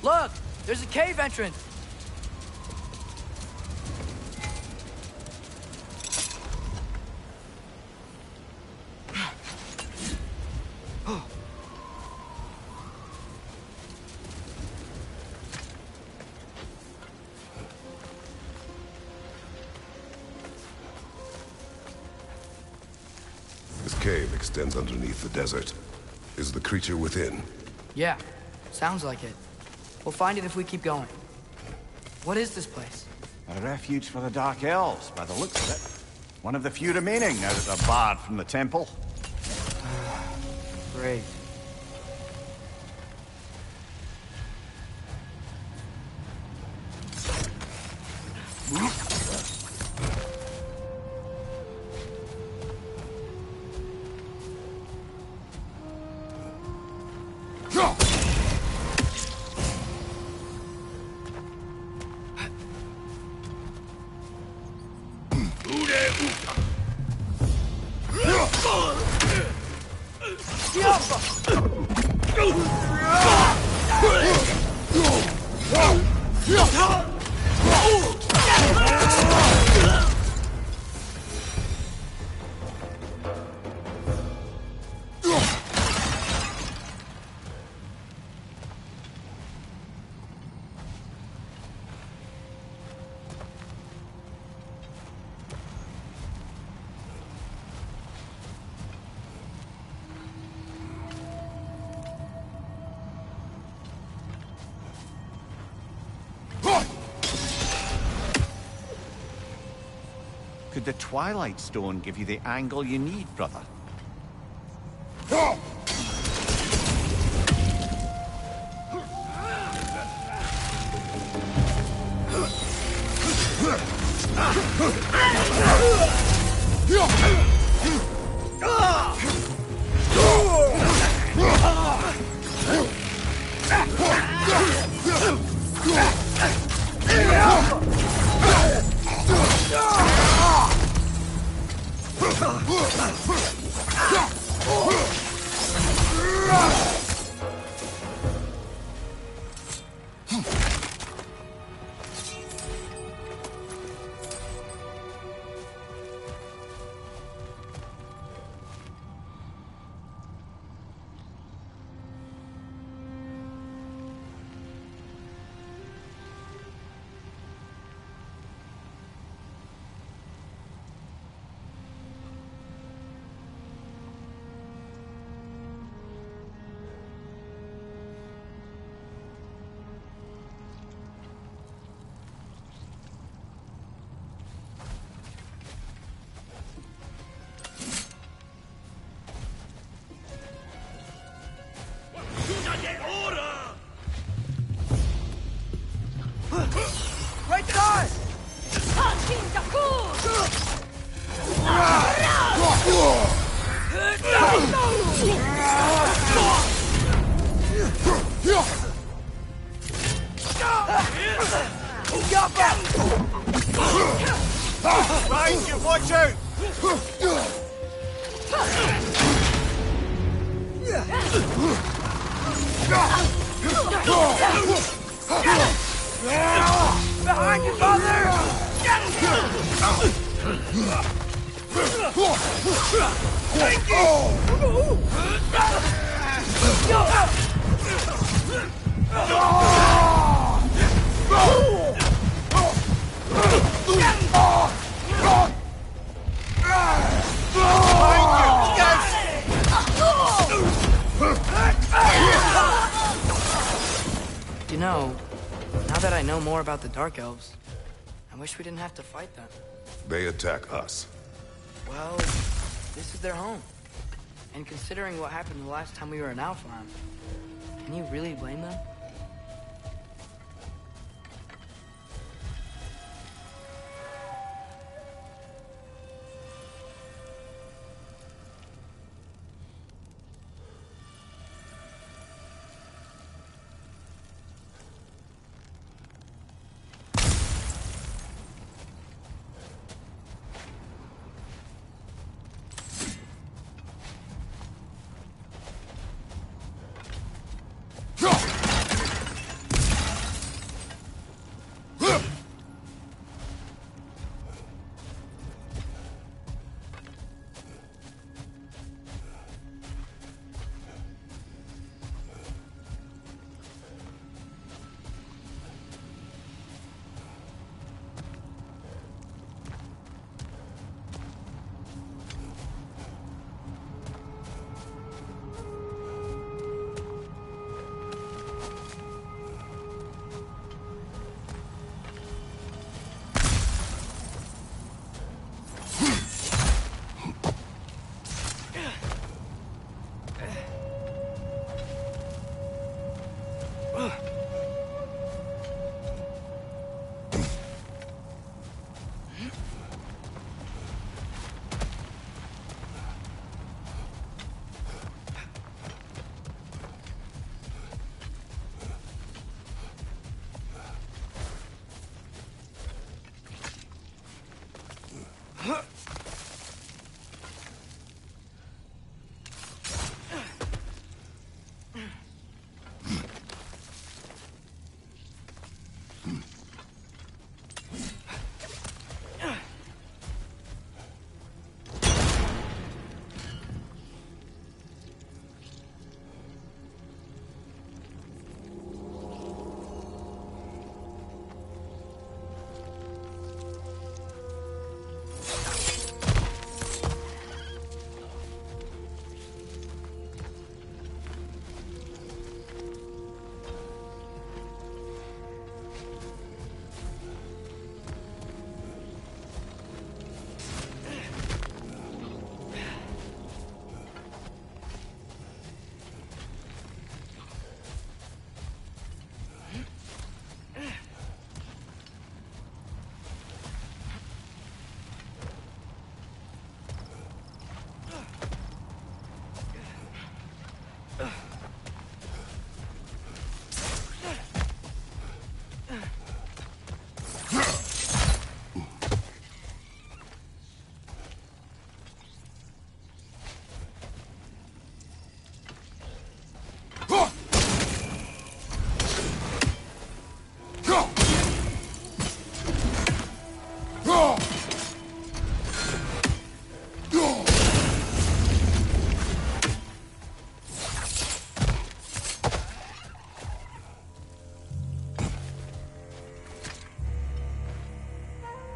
Look! There's a cave entrance! This cave extends underneath the desert. Is the creature within? Yeah, sounds like it. We'll find it if we keep going. What is this place? A refuge for the Dark Elves, by the looks of it. One of the few remaining now that they're barred from the temple. Great. Could the Twilight Stone give you the angle you need, brother? Behind you, watch out! Behind you, father! Thank you! You know, now that I know more about the Dark Elves, I wish we didn't have to fight them. They attack us. Well, this is their home. And considering what happened the last time we were in Alfheim, can you really blame them?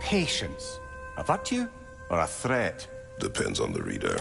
Patience. A virtue or a threat? Depends on the reader.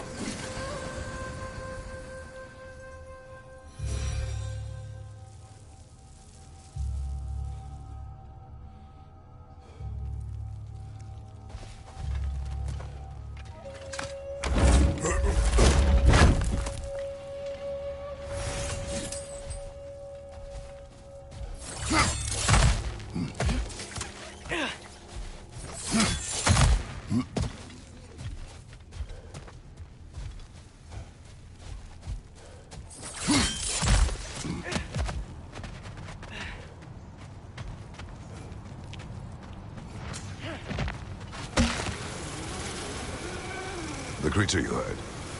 The creature you had.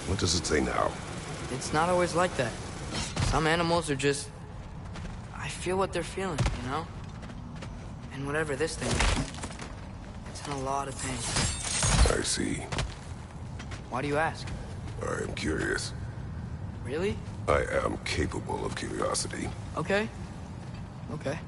What does it say now? It's not always like that. Some animals are just... I feel what they're feeling, you know? And whatever this thing is, it's in a lot of pain. I see. Why do you ask? I am curious. Really? I am capable of curiosity. Okay. Okay.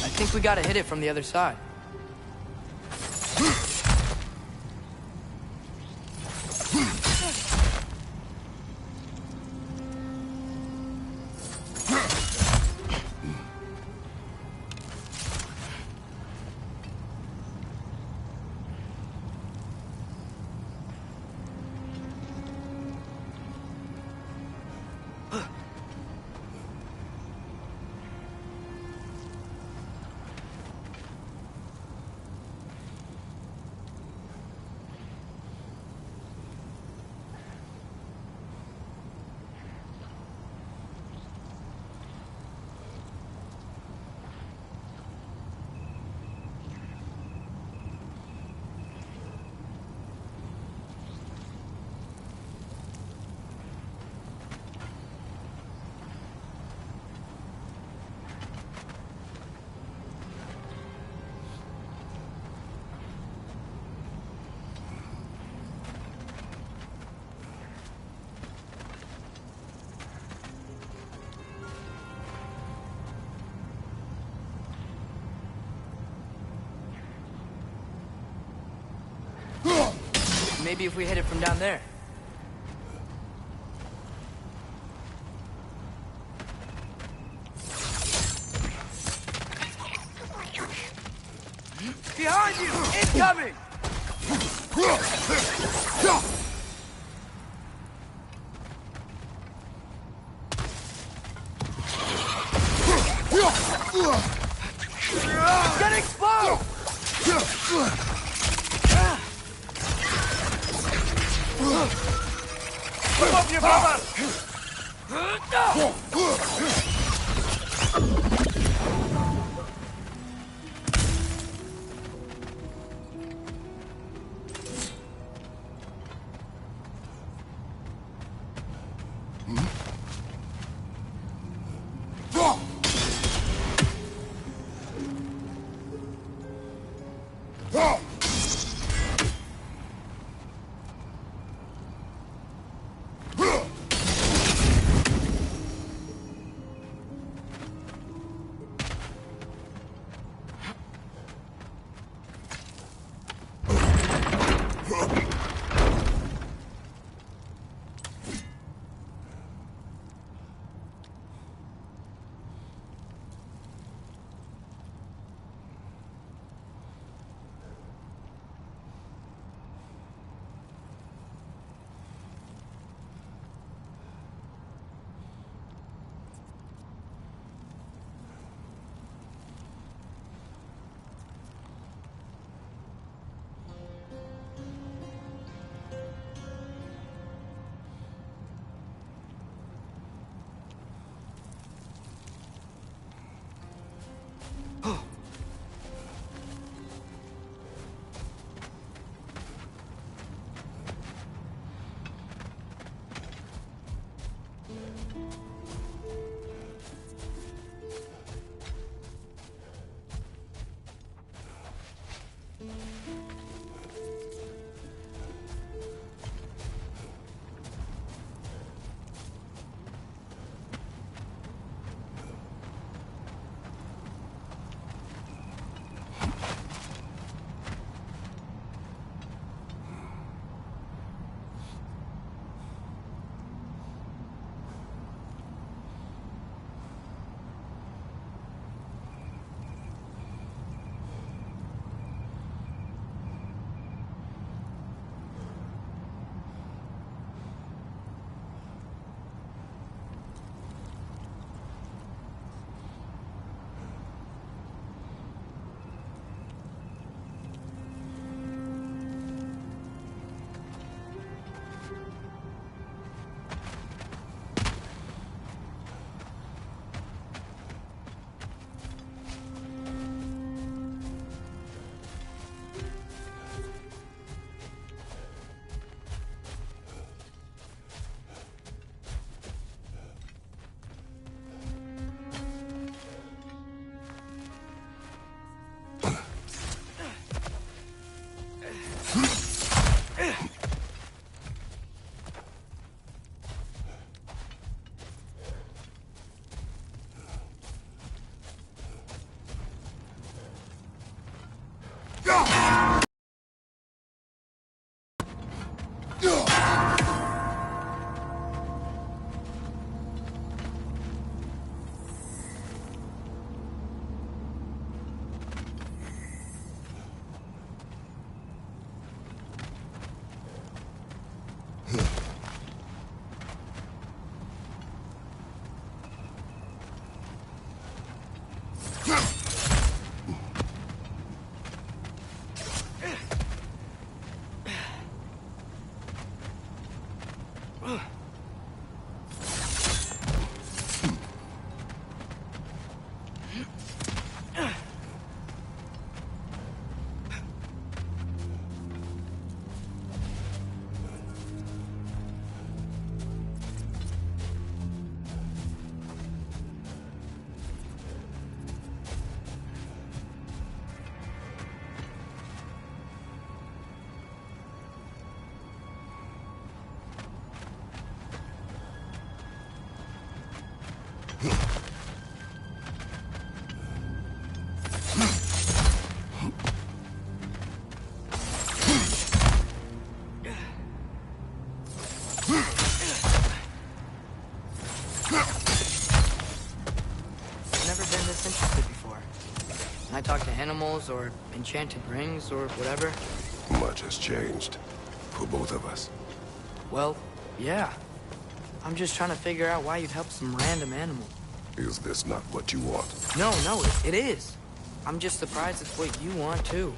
I think we gotta hit it from the other side. Maybe if we hit it from down there. Behind you! Incoming! Get exposed! Come up, you brother! I talk to animals, or enchanted rings, or whatever. Much has changed. For both of us. Well, yeah. I'm just trying to figure out why you'd help some random animal. Is this not what you want? No, it is. I'm just surprised it's what you want, too.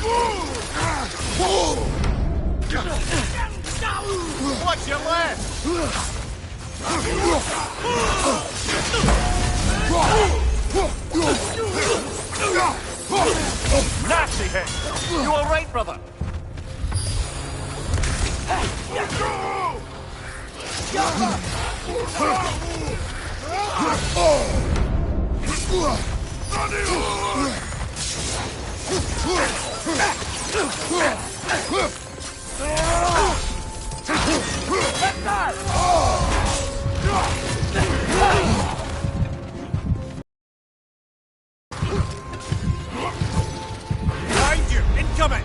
Oh! What's your left? Nasty hit! You alright, brother? Behind you! Incoming!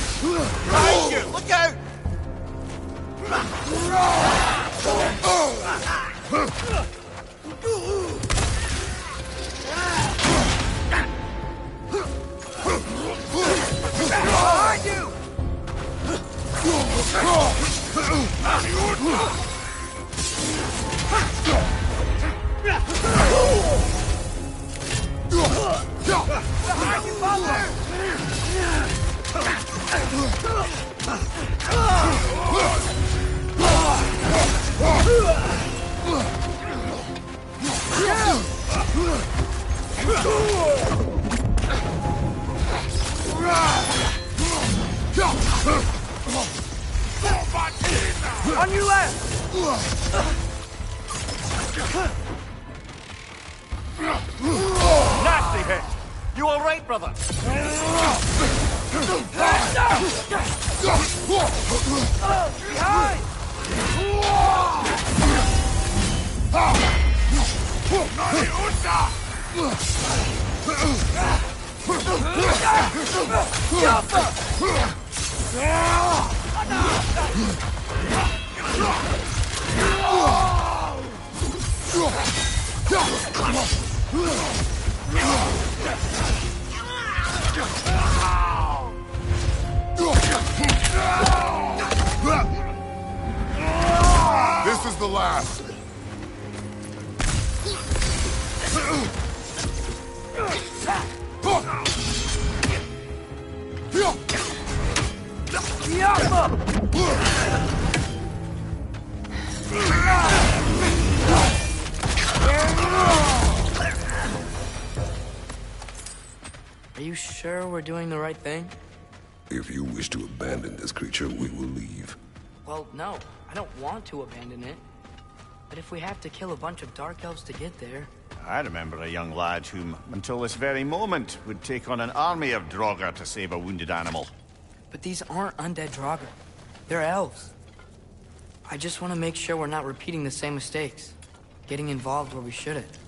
Behind you! Look out! Behind you! Behind you, father! On your left! Nasty hit! You alright, brother? Behind! This is the last. Are you sure we're doing the right thing? If you wish to abandon this creature, we will leave. Well, no. I don't want to abandon it. But if we have to kill a bunch of Dark Elves to get there... I remember a young lad whom, until this very moment, would take on an army of Draugr to save a wounded animal. But these aren't undead Draugr. They're elves. I just want to make sure we're not repeating the same mistakes. Getting involved where we shouldn't.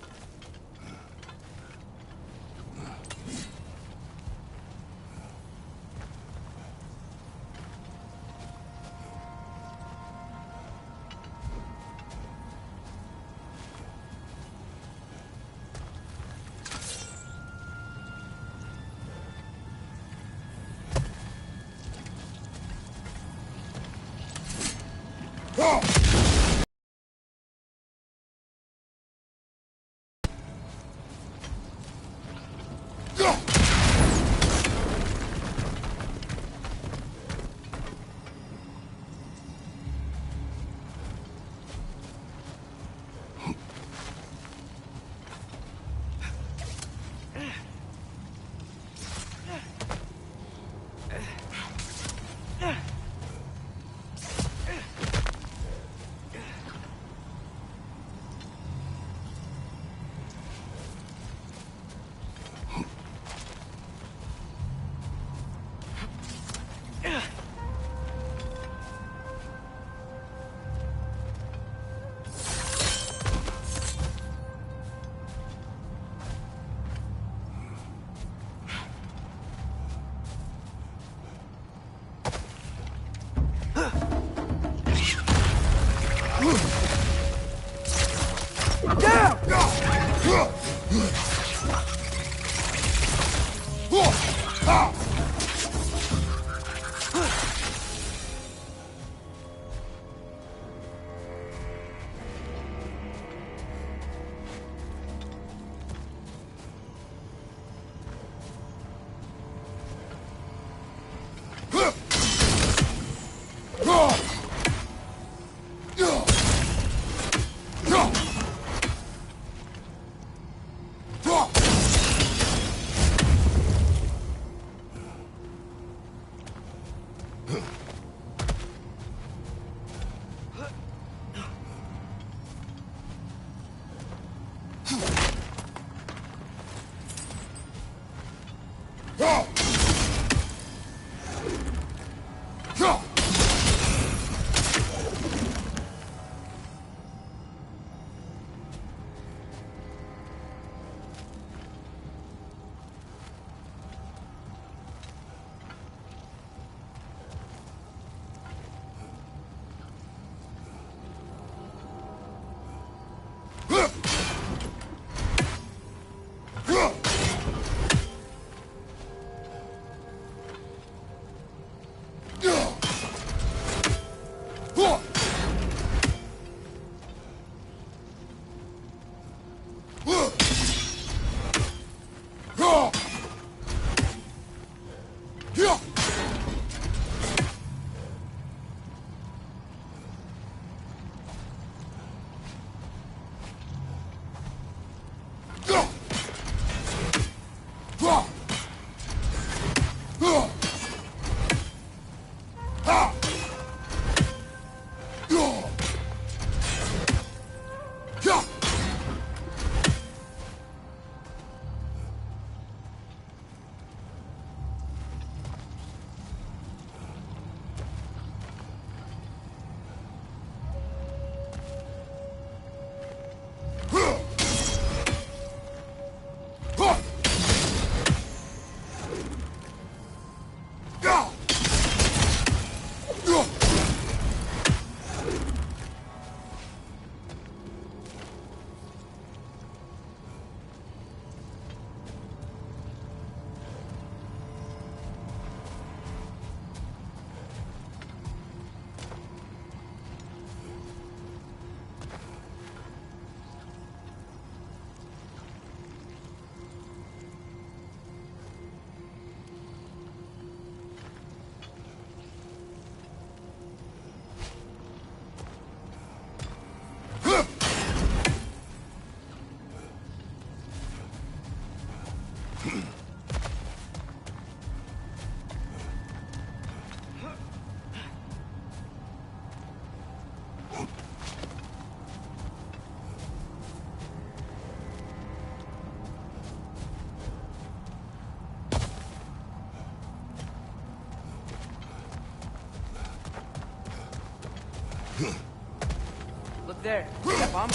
Look there. That bomb?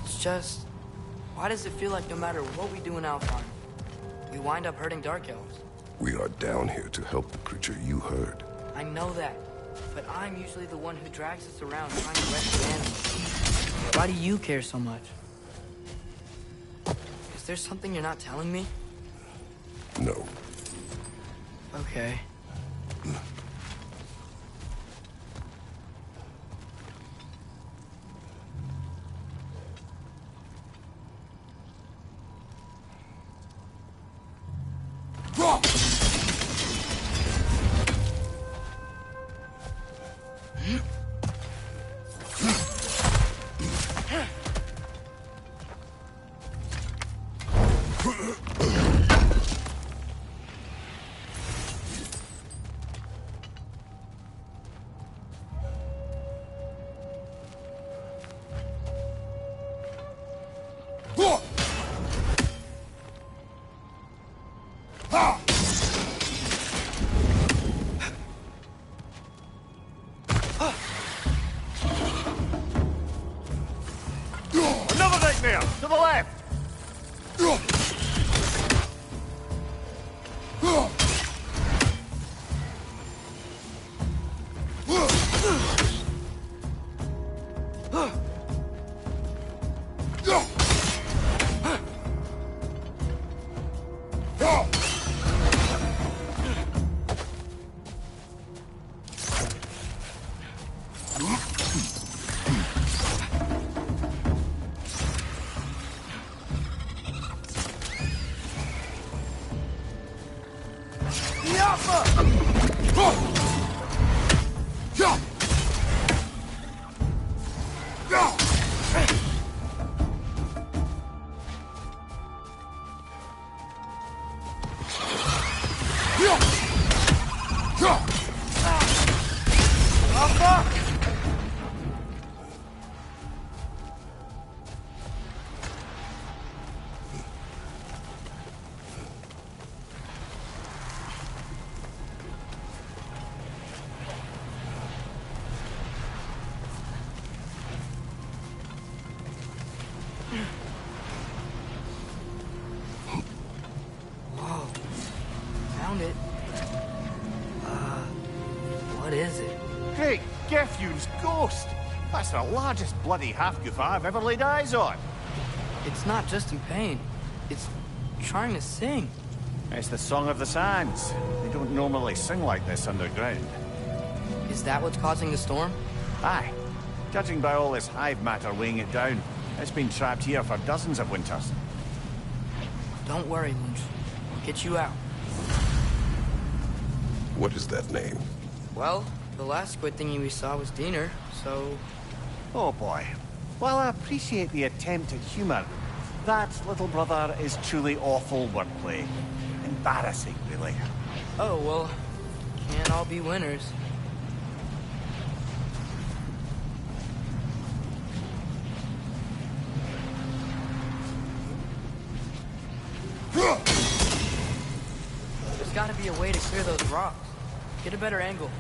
It's just... Why does it feel like no matter what we do in Alfheim, we wind up hurting Dark Elves? We are down here to help the creature you heard. I know that, but I'm usually the one who drags us around trying to rescue animals. Why do you care so much? Is there something you're not telling me? No. Okay. Found it. What is it? Hey, Gefyun's ghost! That's the largest bloody half-goof I've ever laid eyes on. It's not just in pain. It's trying to sing. It's the Song of the Sands. They don't normally sing like this underground. Is that what's causing the storm? Aye. Judging by all this hive matter weighing it down, it's been trapped here for dozens of winters. Don't worry, Lynch. I'll get you out. What is that name? Well, the last squid thingy we saw was Diener, so... Oh boy. While I appreciate the attempt at humor, that, little brother, is truly awful wordplay. Embarrassing, really. Oh, well, can't all be winners. There's gotta be a way to clear those rocks. Get a better angle.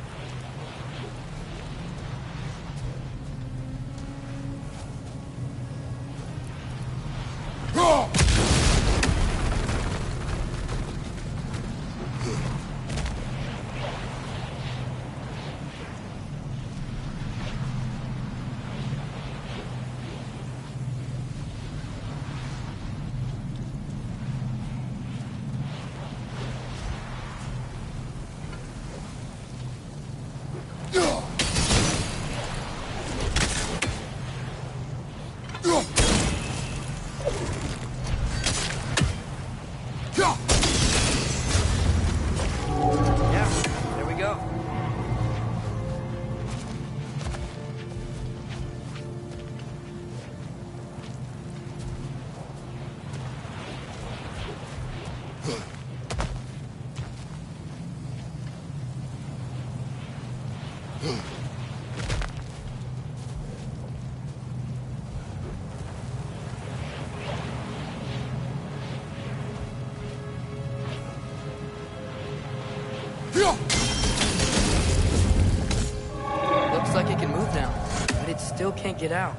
Looks like it can move now, but it still can't get out.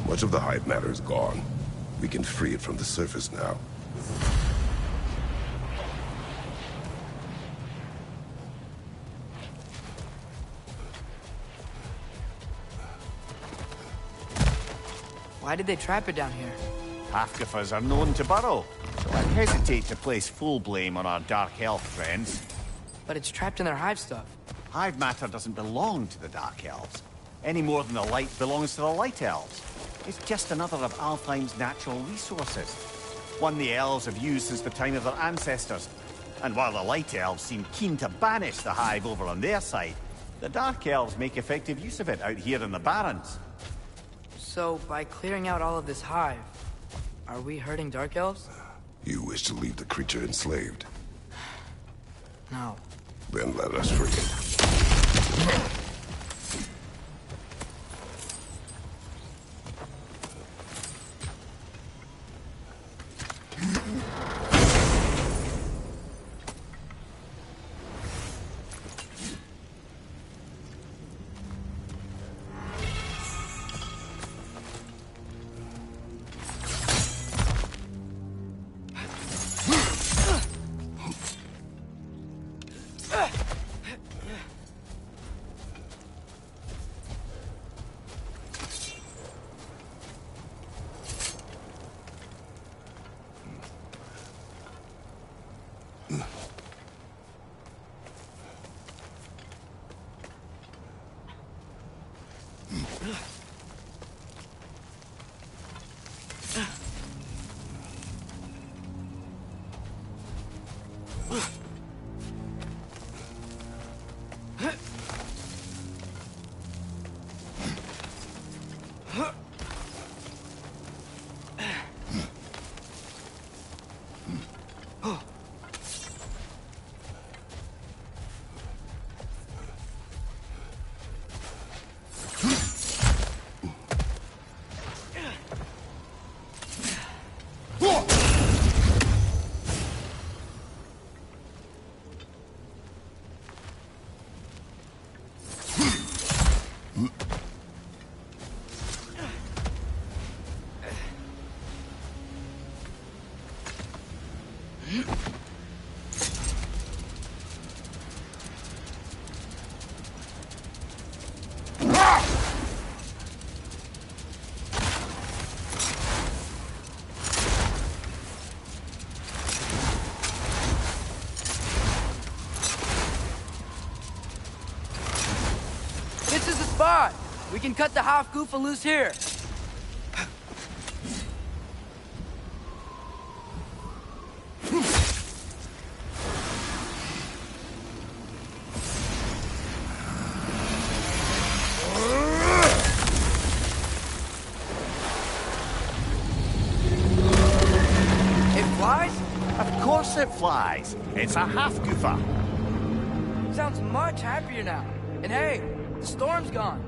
Much of the hive matter is gone. We can free it from the surface now. Why did they trap it down here? Half-goofers are known to burrow, so I hesitate to place full blame on our dark elf friends. But it's trapped in their hive stuff. Hive matter doesn't belong to the Dark Elves, any more than the light belongs to the Light Elves. It's just another of Alfheim's natural resources, one the elves have used since the time of their ancestors. And while the Light Elves seem keen to banish the hive over on their side, the Dark Elves make effective use of it out here in the Barrens. So, by clearing out all of this hive, are we hurting Dark Elves? You wish to leave the creature enslaved? No. Then let us free it. This is the spot! We can cut the half goofa loose here. It flies? Of course it flies. It's a half-goofa. Sounds much happier now. And hey, the storm's gone.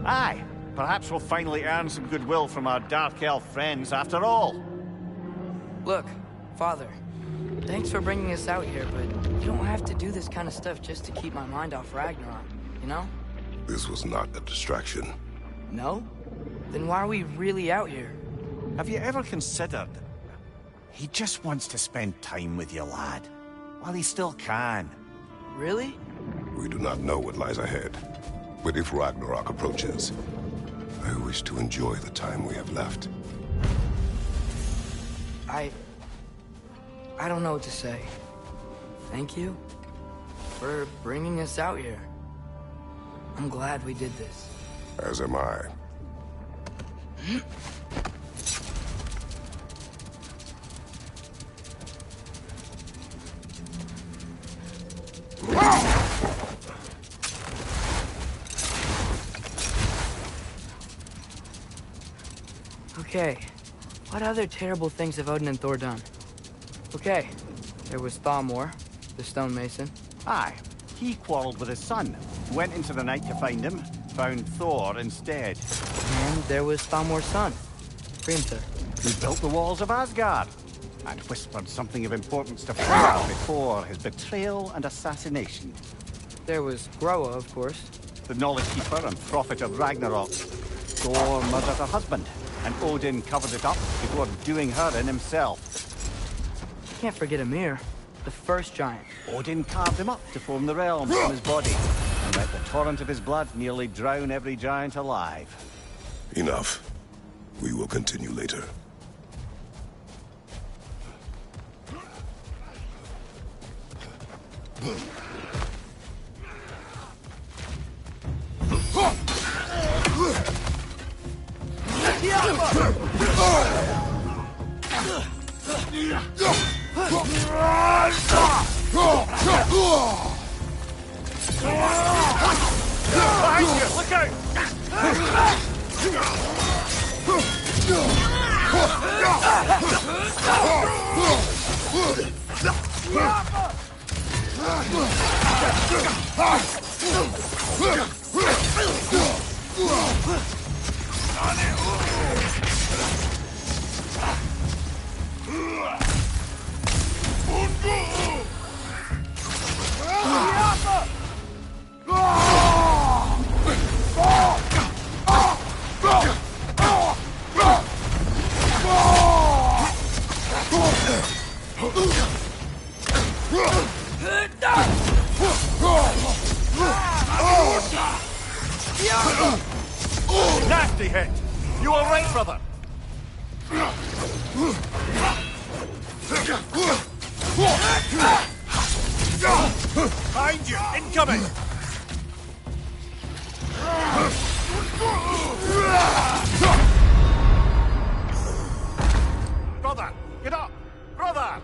Aye, perhaps we'll finally earn some goodwill from our Dark Elf friends after all. Look, Father, thanks for bringing us out here, but you don't have to do this kind of stuff just to keep my mind off Ragnarok, you know? This was not a distraction. No? Then why are we really out here? Have you ever considered... He just wants to spend time with you, lad. While he still can. Really? We do not know what lies ahead. But if Ragnarok approaches, I wish to enjoy the time we have left. I don't know what to say. Thank you for bringing us out here. I'm glad we did this. As am I. Okay, what other terrible things have Odin and Thor done? Okay, there was Thalmor, the stonemason. Aye, he quarreled with his son. Went into the night to find him, found Thor instead. And there was Thalmor's son, Hrimthur. Who built the walls of Asgard, and whispered something of importance to Freya before his betrayal and assassination. There was Groa, of course. The knowledge keeper and prophet of Ragnarok. Thor murdered her husband, and Odin covered it up before doing her in himself. Can't forget Ymir, the first giant. Odin carved him up to form the realms from his body, and let the torrent of his blood nearly drown every giant alive. Enough. We will continue later. Behind you! Look out! Nasty hit! You all right, brother? Behind you! Incoming! Brother! Get up! Brother!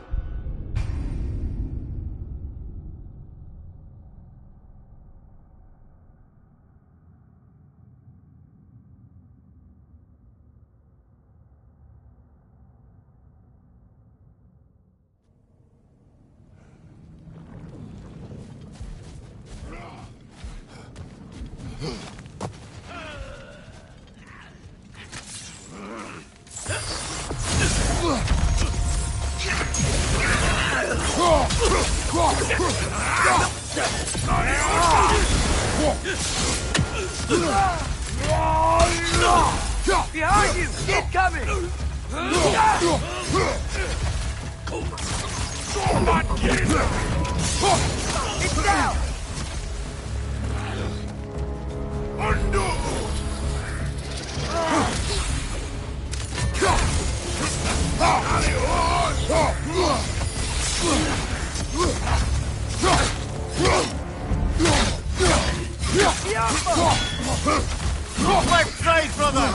Behind you! Incoming! It's down! Left side, brother!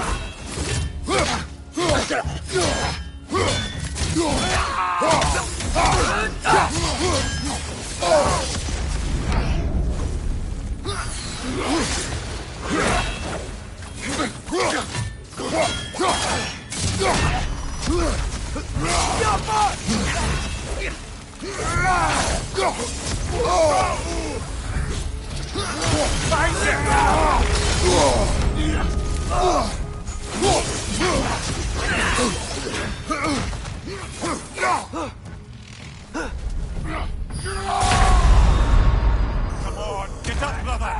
Come on, get up, brother!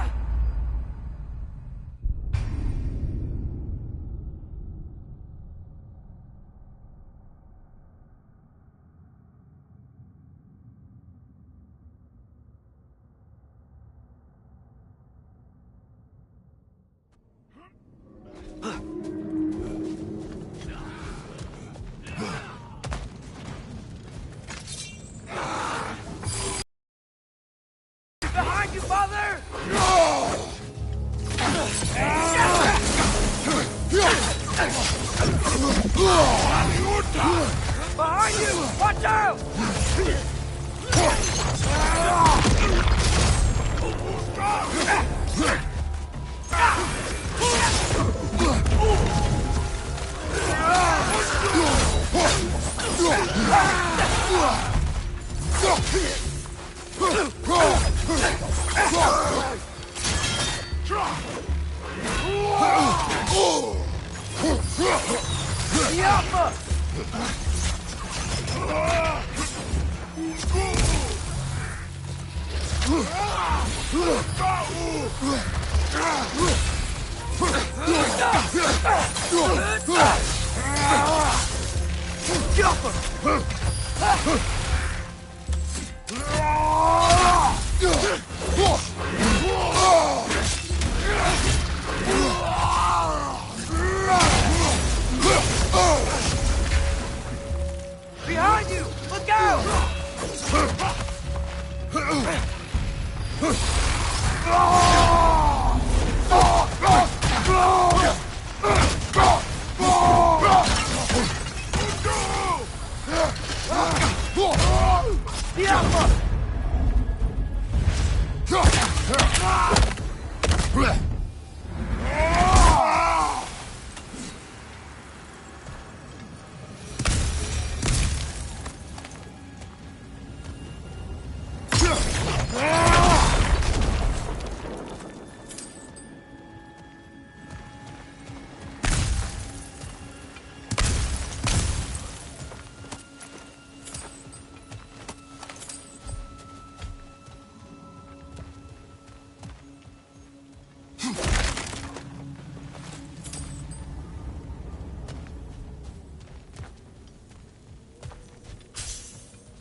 Behind you, father! Behind you! Watch out! Behind you! Look out!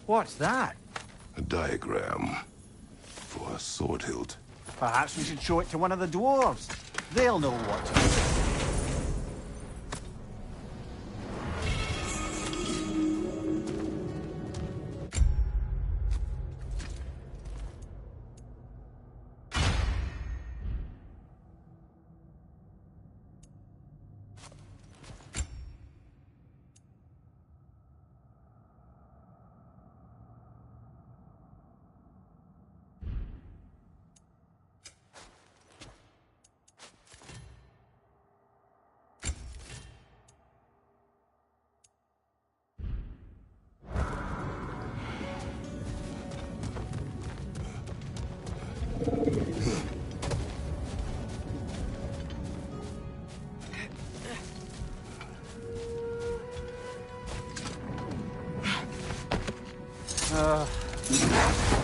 What's that? A diagram for a sword hilt. Perhaps we should show it to one of the dwarves. They'll know what to do.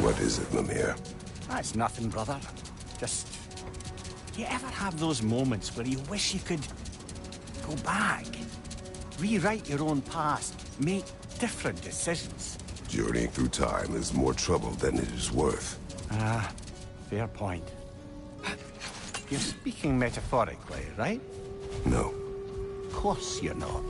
What is it, Mimir? That's nothing, brother. Just... You ever have those moments where you wish you could go back? Rewrite your own past, make different decisions? Journeying through time is more trouble than it is worth. Ah, fair point. You're speaking metaphorically, right? No. Of course you're not.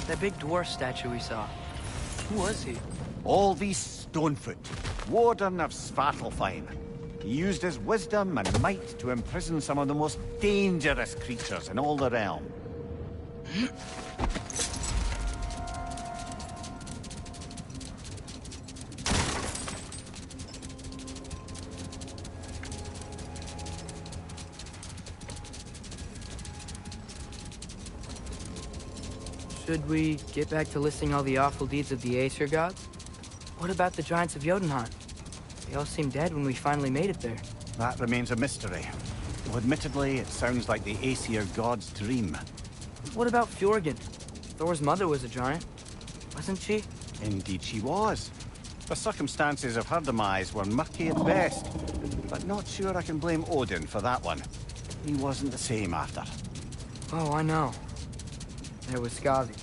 That big dwarf statue we saw. Who was he? Alvi Stonefoot, Warden of Svartalfheim. He used his wisdom and might to imprison some of the most dangerous creatures in all the realm. Should we get back to listing all the awful deeds of the Aesir gods? What about the giants of Jotunheim? They all seemed dead when we finally made it there. That remains a mystery. Though admittedly, it sounds like the Aesir god's dream. What about Fjorgyn? Thor's mother was a giant, wasn't she? Indeed she was. The circumstances of her demise were murky at best, but not sure I can blame Odin for that one. He wasn't the same after. Oh, I know. There was Skazi,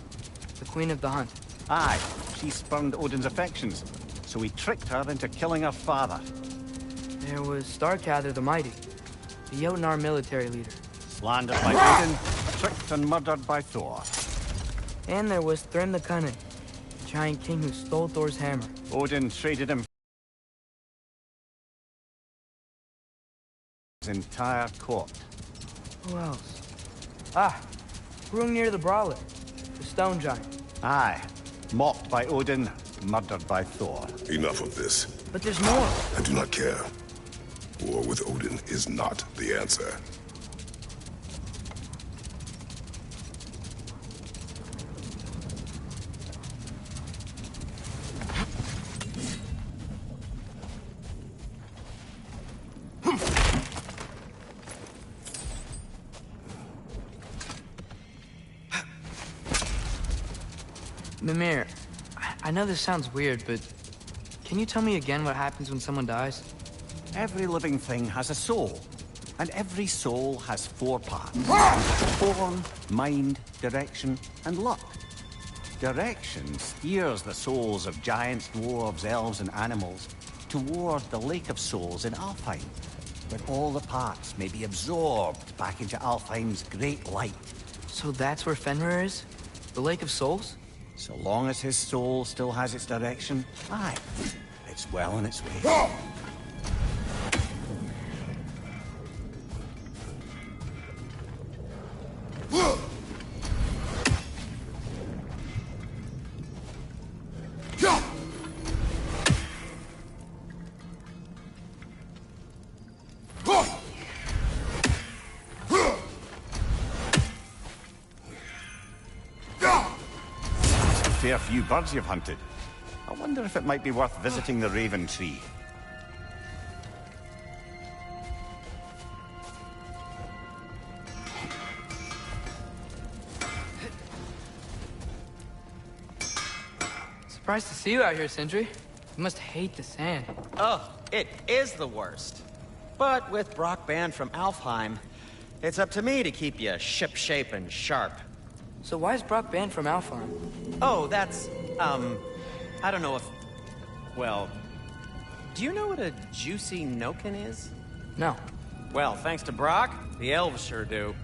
the queen of the hunt. Aye, she spurned Odin's affections, so he tricked her into killing her father. There was Starkather the Mighty, the Jotnar military leader. Slandered by Odin, tricked and murdered by Thor. And there was Thrym the Cunning, the giant king who stole Thor's hammer. Odin traded him his entire court. Who else? Ah, Hrungnir the Brawler, the stone giant. Aye, mocked by Odin, murdered by Thor. Enough of this. But there's more. I do not care. War with Odin is not the answer. Mimir, I know this sounds weird, but can you tell me again what happens when someone dies? Every living thing has a soul, and every soul has 4 parts. Form, mind, direction, and luck. Direction steers the souls of giants, dwarves, elves, and animals toward the Lake of Souls in Alfheim, where all the parts may be absorbed back into Alfheim's great light. So that's where Fenrir is? The Lake of Souls? So long as his soul still has its direction, aye, it's well on its way. Fair few birds you've hunted. I wonder if it might be worth visiting the Raven Tree. Surprised to see you out here, Sindri. You must hate the sand. Oh, it is the worst. But with Brock banned from Alfheim, it's up to me to keep you ship-shape and sharp. So why is Brock banned from Alfheim? Oh, that's I don't know if... Well, do you know what a juicy noken is? No. Well, thanks to Brock, the elves sure do.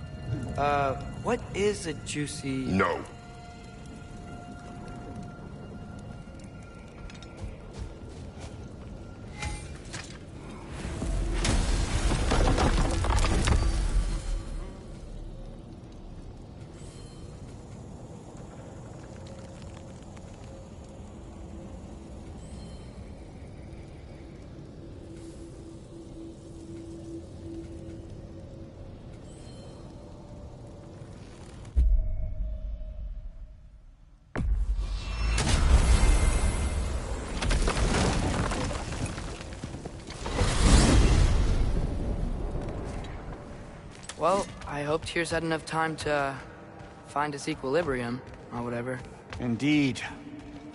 What is a juicy... No. Well, I hope Tyr's had enough time to find his equilibrium, or whatever. Indeed.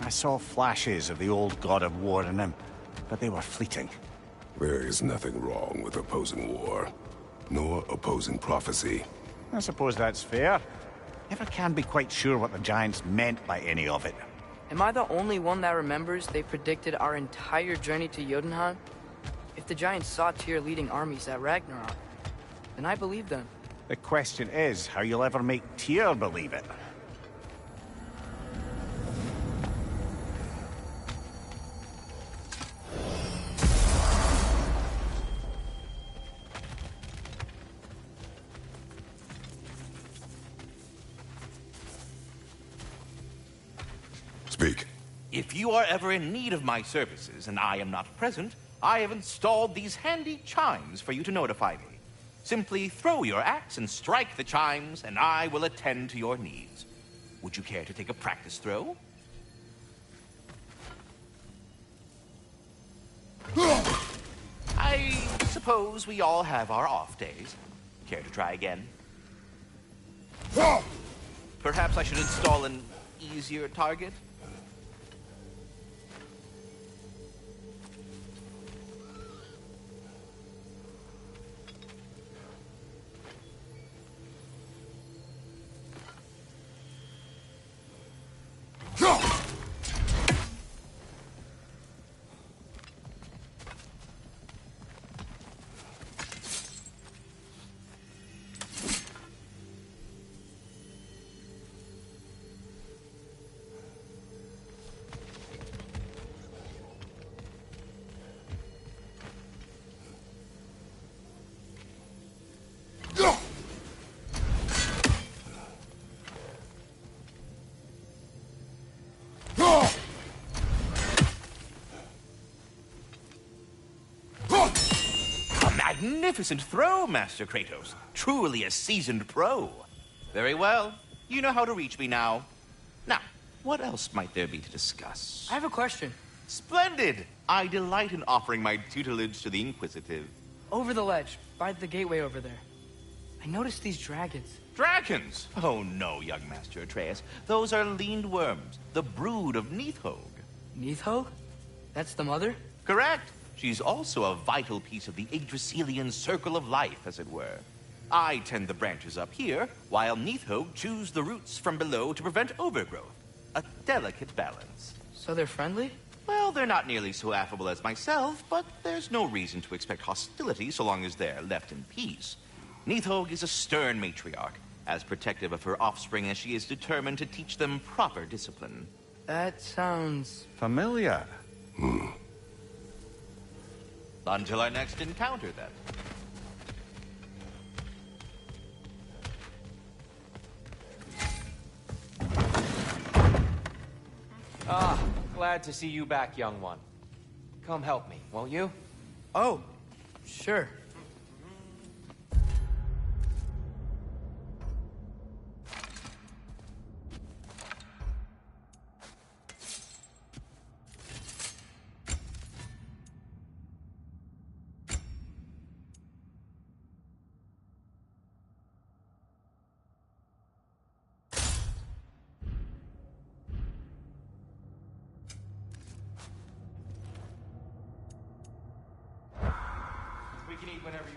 I saw flashes of the old god of war in him, but they were fleeting. There is nothing wrong with opposing war, nor opposing prophecy. I suppose that's fair. Never can be quite sure what the Giants meant by any of it. Am I the only one that remembers they predicted our entire journey to Jotunheim? If the Giants saw Tyr leading armies at Ragnarok, then I believe them. The question is how you'll ever make Tyr believe it. Speak. If you are ever in need of my services and I am not present, I have installed these handy chimes for you to notify me. Simply throw your axe and strike the chimes, and I will attend to your needs. Would you care to take a practice throw? I suppose we all have our off days. Care to try again? Perhaps I should install an easier target? Magnificent throw, Master Kratos. Truly a seasoned pro. Very well. You know how to reach me now. Now, what else might there be to discuss? I have a question. Splendid! I delight in offering my tutelage to the inquisitive. Over the ledge, by the gateway over there. I noticed these dragons. Dragons? Oh no, young Master Atreus. Those are leaned worms, the brood of Nidhogg. Nidhogg? That's the mother? Correct. She's also a vital piece of the Yggdrasilian circle of life, as it were. I tend the branches up here, while Nidhogg chews the roots from below to prevent overgrowth. A delicate balance. So they're friendly? Well, they're not nearly so affable as myself, but there's no reason to expect hostility so long as they're left in peace. Nidhogg is a stern matriarch, as protective of her offspring as she is determined to teach them proper discipline. That sounds... familiar. Until our next encounter, then. Glad to see you back, young one. Come help me, won't you? Oh, sure. We can eat whenever you...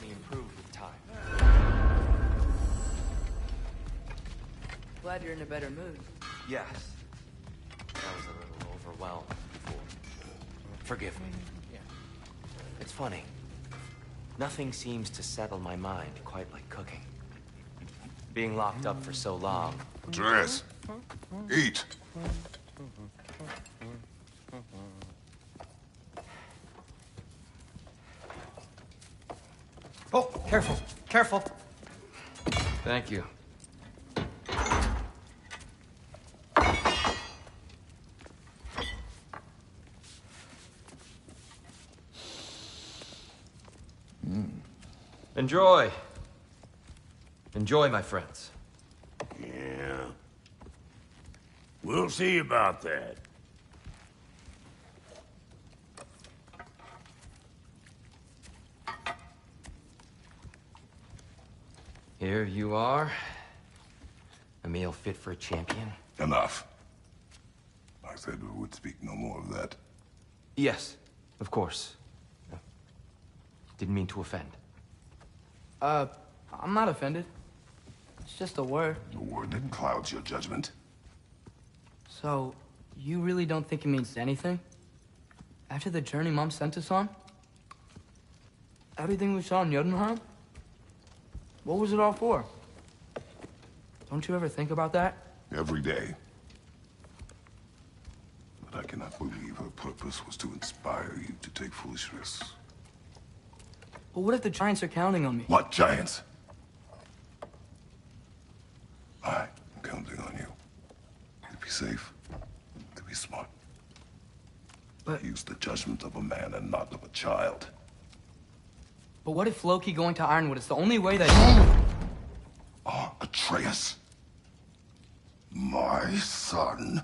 only improved with time. Glad you're in a better mood. Yes. I was a little overwhelmed before. Forgive me. Yeah. It's funny. Nothing seems to settle my mind quite like cooking. Being locked up for so long. Andreas, eat. Oh, careful, careful. Thank you. Enjoy. Enjoy, my friends. Yeah. We'll see about that. Here you are. A meal fit for a champion. Enough. I said we would speak no more of that. Yes, of course. Didn't mean to offend. I'm not offended. It's just a word. A word that clouds your judgment. So, you really don't think it means anything? After the journey Mom sent us on? Everything we saw in Jotunheim? What was it all for? Don't you ever think about that? Every day. But I cannot believe her purpose was to inspire you to take foolish risks. But what if the Giants are counting on me? What giants? I'm counting on you. To be safe. To be smart. But... Use the judgment of a man and not of a child. But what if Loki going to Ironwood is the only way that... Atreus. My son.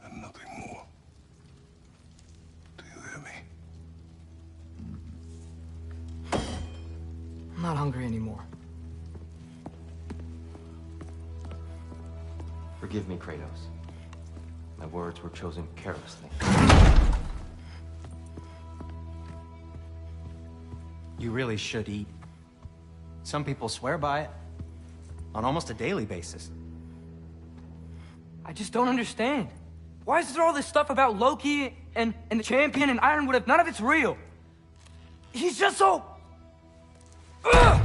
And nothing more. Do you hear me? I'm not hungry anymore. Forgive me, Kratos. My words were chosen carelessly. You really should eat. Some people swear by it. On almost a daily basis. I just don't understand. Why is there all this stuff about Loki and the champion and Ironwood if none of it's real? He's just so... Ugh!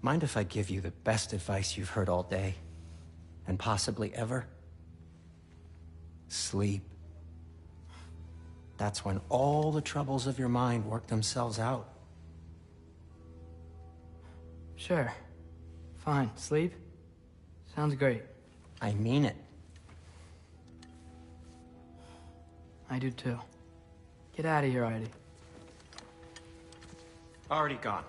Mind if I give you the best advice you've heard all day? And possibly ever? Sleep. That's when all the troubles of your mind work themselves out. Sure. Fine. Sleep? Sounds great. I mean it. I do too. Get out of here already. Already gone.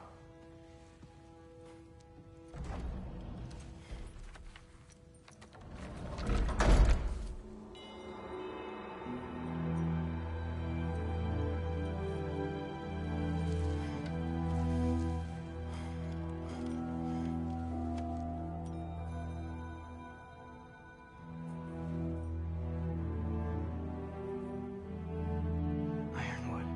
Ironwood.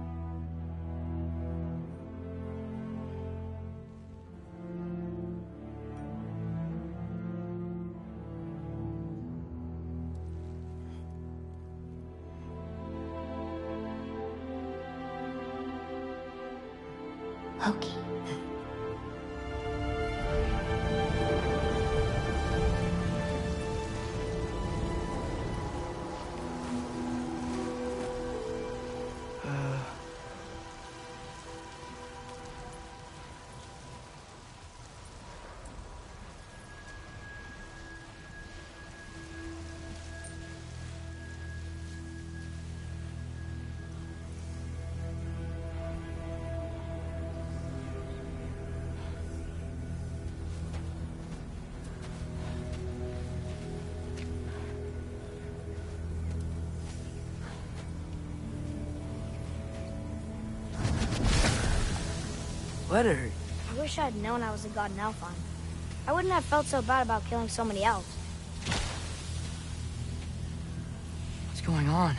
Loki. let it hurt. I wish I'd known I was a god in Alfheim. I wouldn't have felt so bad about killing so many elves. What's going on?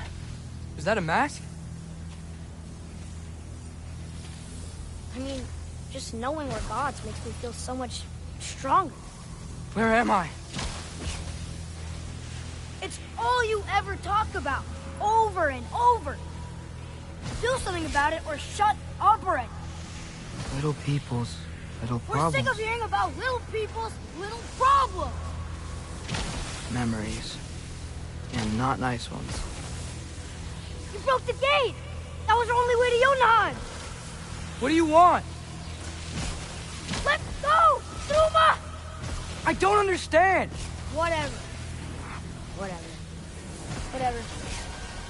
Is that a mask? I mean, just knowing we're gods makes me feel so much stronger. Where am I? It's all you ever talk about, over and over. Do something about it or shut up already. Little people's little We're problems. sick of hearing about little people's little problems. Memories. And not nice ones. You broke the gate. That was our only way to Jotunheim. What do you want? Let's go, Zuma! I don't understand. Whatever. Whatever. Whatever.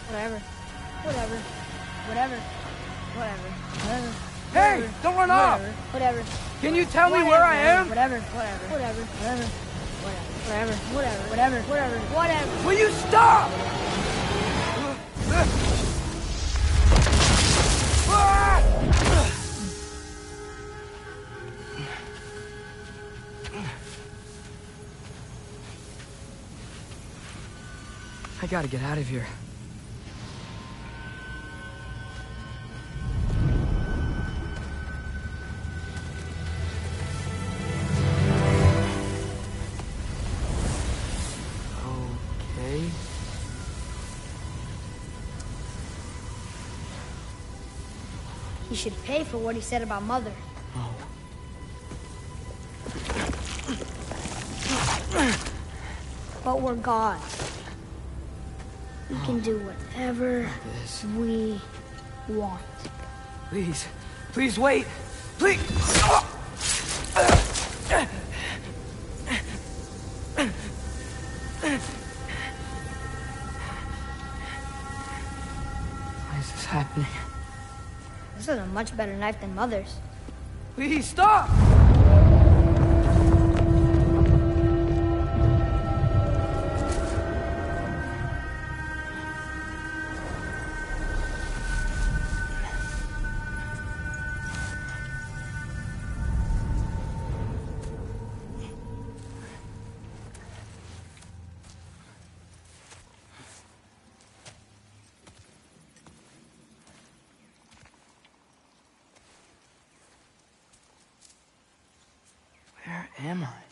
Whatever. Whatever. Whatever. Whatever. Whatever. Hey, don't run off. Whatever. Can you tell me where I am? Whatever. Whatever. Whatever. Whatever. Whatever. Whatever. Whatever. Whatever. Whatever. Will you stop? I gotta get out of here. Okay. He should pay for what he said about Mother. Oh. But we're gods. We can do whatever we want. Please. Please wait. Please. Why is this happening? This is a much better knife than Mother's. Please stop! Where am I?